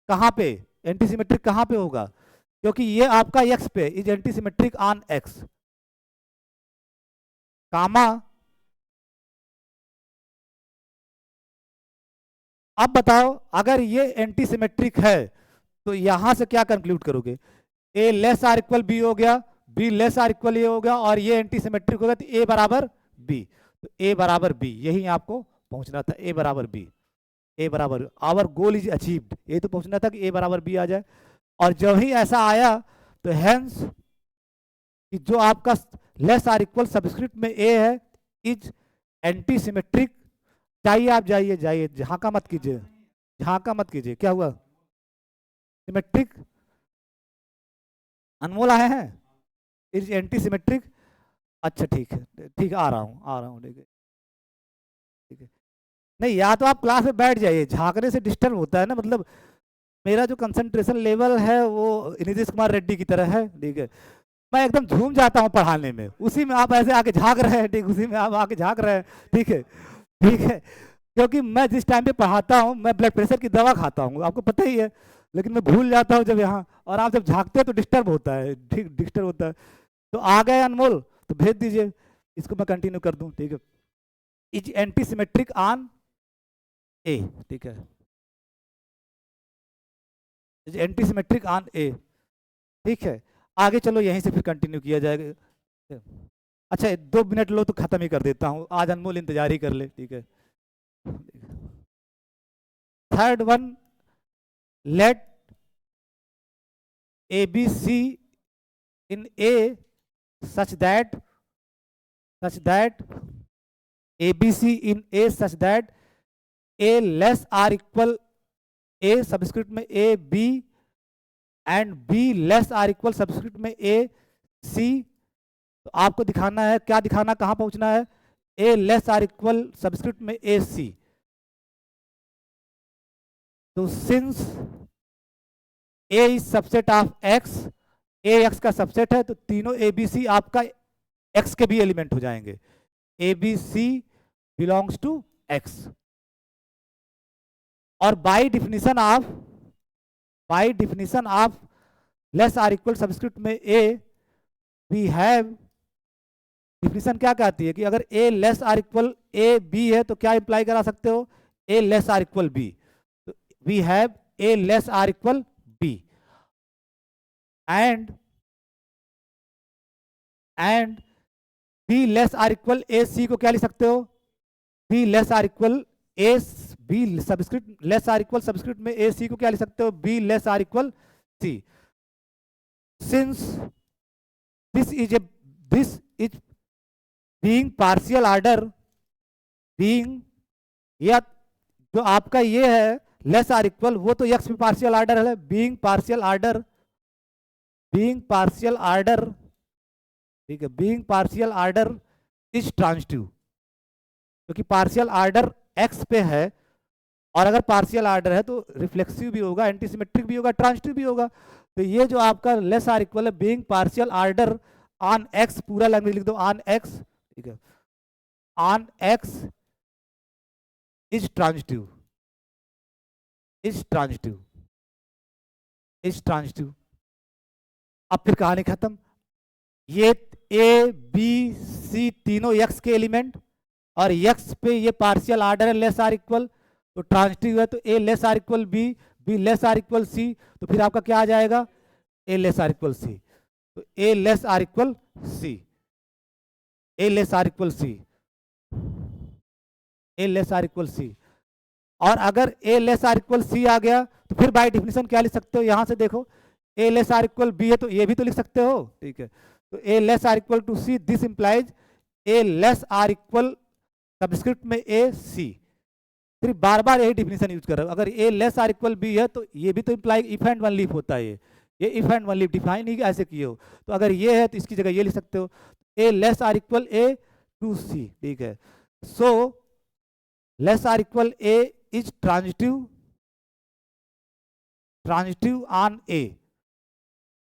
कहां पे, एंटीसिमेट्रिक कहां पे होगा, क्योंकि ये आपका एक्स पे, इज एंटीसिमेट्रिक ऑन एक्स, कामा। अब बताओ अगर ये एंटीसिमेट्रिक है तो यहां से क्या कंक्लूड करोगे, ए लेस आर इक्वल बी हो गया, B less or equal a हो गया, और ये एंटीसिमेट्रिक हो गया तो ए बराबर बी। तो ए बराबर बी, यही आपको पहुंचना था, ए बराबर बी, ए बराबर, आवर गोल इज अचीव्ड, ये तो पहुंचना था कि ए बराबर बी आ जाए। और जब ही ऐसा आया तो हेंस कि जो आपका लेस आर इक्वल सबस्क्रिप्ट में ए है इज एंटीसिमेट्रिक। चाहिए आप जाइए झांका मत कीजिए, झांका मत कीजिए, क्या हुआ, सिमेट्रिक, अनमोल आए हैं, इज एंटीसिमेट्रिक। अच्छा ठीक है, आ रहा हूँ, ठीक है। नहीं, या तो आप क्लास में बैठ जाइए, झांकने से डिस्टर्ब होता है ना, मतलब मेरा जो कंसंट्रेशन लेवल है वो नीतीश कुमार रेड्डी की तरह है, ठीक है। मैं एकदम झूम जाता हूँ पढ़ाने में, उसी में आप ऐसे आके झांक रहे हैं, ठीक, उसी में आप आके झांक रहे हैं, ठीक है, ठीक है। क्योंकि मैं जिस टाइम पे पढ़ाता हूँ मैं ब्लड प्रेशर की दवा खाता हूँ, आपको पता ही है, लेकिन मैं भूल जाता हूँ जब यहाँ, और आप जब झांकते हैं तो डिस्टर्ब होता है, ठीक, डिस्टर्ब होता है। तो आ गए अनमोल, तो भेज दीजिए, इसको मैं कंटिन्यू कर दूँ, ठीक है। इज एंटीसिमेट्रिक ऑन ए, ठीक है, इज एंटीसिमेट्रिक ऑन ए, ठीक है। आगे चलो, यहीं से फिर कंटिन्यू किया जाएगा। अच्छा 2 मिनट लो तो खत्म ही कर देता हूँ, आज अनमोल इंतजार ही कर ले, ठीक है। Third one, let A b c in a such that ABC in A such that A less or equal A subscript में A B and B less or equal subscript में A C। तो आपको दिखाना है, क्या दिखाना, कहां पहुंचना है, A less or equal subscript में A C। तो since A is subset of x, A x का सबसेट है, तो तीनों ए बी सी आपका एक्स के भी एलिमेंट हो जाएंगे। A b c belongs to X. और by definition of less or equal subscript में ए वी हैव, डिफिनीशन क्या कहती है कि अगर a less or equal A b है तो क्या इंप्लाई करा सकते हो, a less or equal b. तो we have a less or equal b and b less or equal A c को क्या लिख सकते हो, b less or equal A b subscript less or equal subscript में ए सी को क्या लिख सकते हो, b less or equal c. Since this is being partial order, being या जो आपका ये है लेस आर इक्वल, वो तो एक्स में पार्शियल ऑर्डर है, बीइंग पार्शियल ऑर्डर, ठीक है, being partial order is transitive, क्योंकि पार्शियल ऑर्डर एक्स पे है, और अगर पार्शियल ऑर्डर है तो रिफ्लेक्सिव भी होगा, एंटीसिमेट्रिक भी होगा, ट्रांजिटिव भी होगा। तो ये जो आपका लेस आर इक्वल है, being partial order on x, पूरा लैंग्वेज लिख दो ऑन एक्स, ठीक है, on x is transitive, is transitive, is transitive. अब फिर कहानी खत्म। ये ए बी सी तीनों एक्स के एलिमेंट, और एक्स पे ये पार्शियल ऑर्डर है लेस आर इक्वल, तो ट्रांजिटिव है, तो ए less or equal b, b less or equal c, तो फिर आपका क्या आ जाएगा, a less or equal c. तो ए less or equal c, a less or equal c, a less or equal c. और अगर a less or equal c आ गया तो फिर बाय डिफिनीशन क्या लिख सकते हो, यहां से देखो ए लेस आर इक्वल बी है तो ये भी तो लिख सकते हो, ठीक है। तो ए less or equal to c, this implies a less or equal subscript में ए सी। फिर बार बार यही डिफिनीशन यूज कर रहे हो, अगर a less or equal b है तो ये भी तो imply if and only if होता है, ये if and only if define ही ऐसे किए हो, तो अगर ये है तो इसकी जगह ये लिख सकते हो, a less or equal A to c, ठीक है। So less or equal A is transitive on A,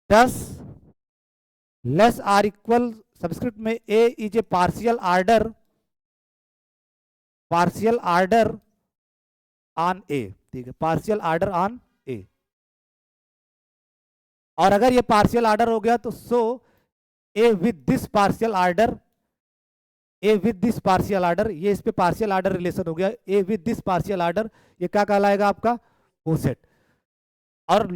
thus less or equal subscript में A is a partial order on A, ठीक है, पार्शियल ऑर्डर ऑन ए। और अगर ये partial order हो गया तो so A with this partial order, A with this partial order, ये इस पे पार्शियल ऑर्डर रिलेशन हो गया, A with this partial order, ये क्या कहलाएगा आपका कोसेट। और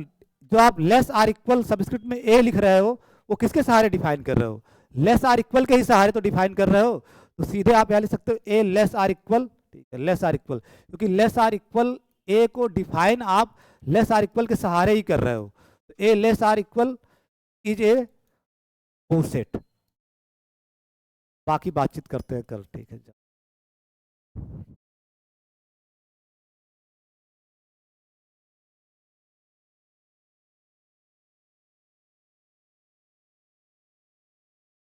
जो आप लेस आर इक्वल सबस्क्रिप्ट में ए लिख रहे हो वो किसके सहारे डिफाइन कर रहे हो, लेस आर इक्वल के ही सहारे तो डिफाइन कर रहे हो, तो सीधे आप यहां लिख सकते हो ए लेस आर इक्वल, ठीक है, लेस आर इक्वल, क्योंकि लेस आर इक्वल ए को डिफाइन आप लेस आर इक्वल के सहारे ही कर रहे हो, तो ए less or equal is a poset. बाकी बातचीत करते हैं कल, ठीक है।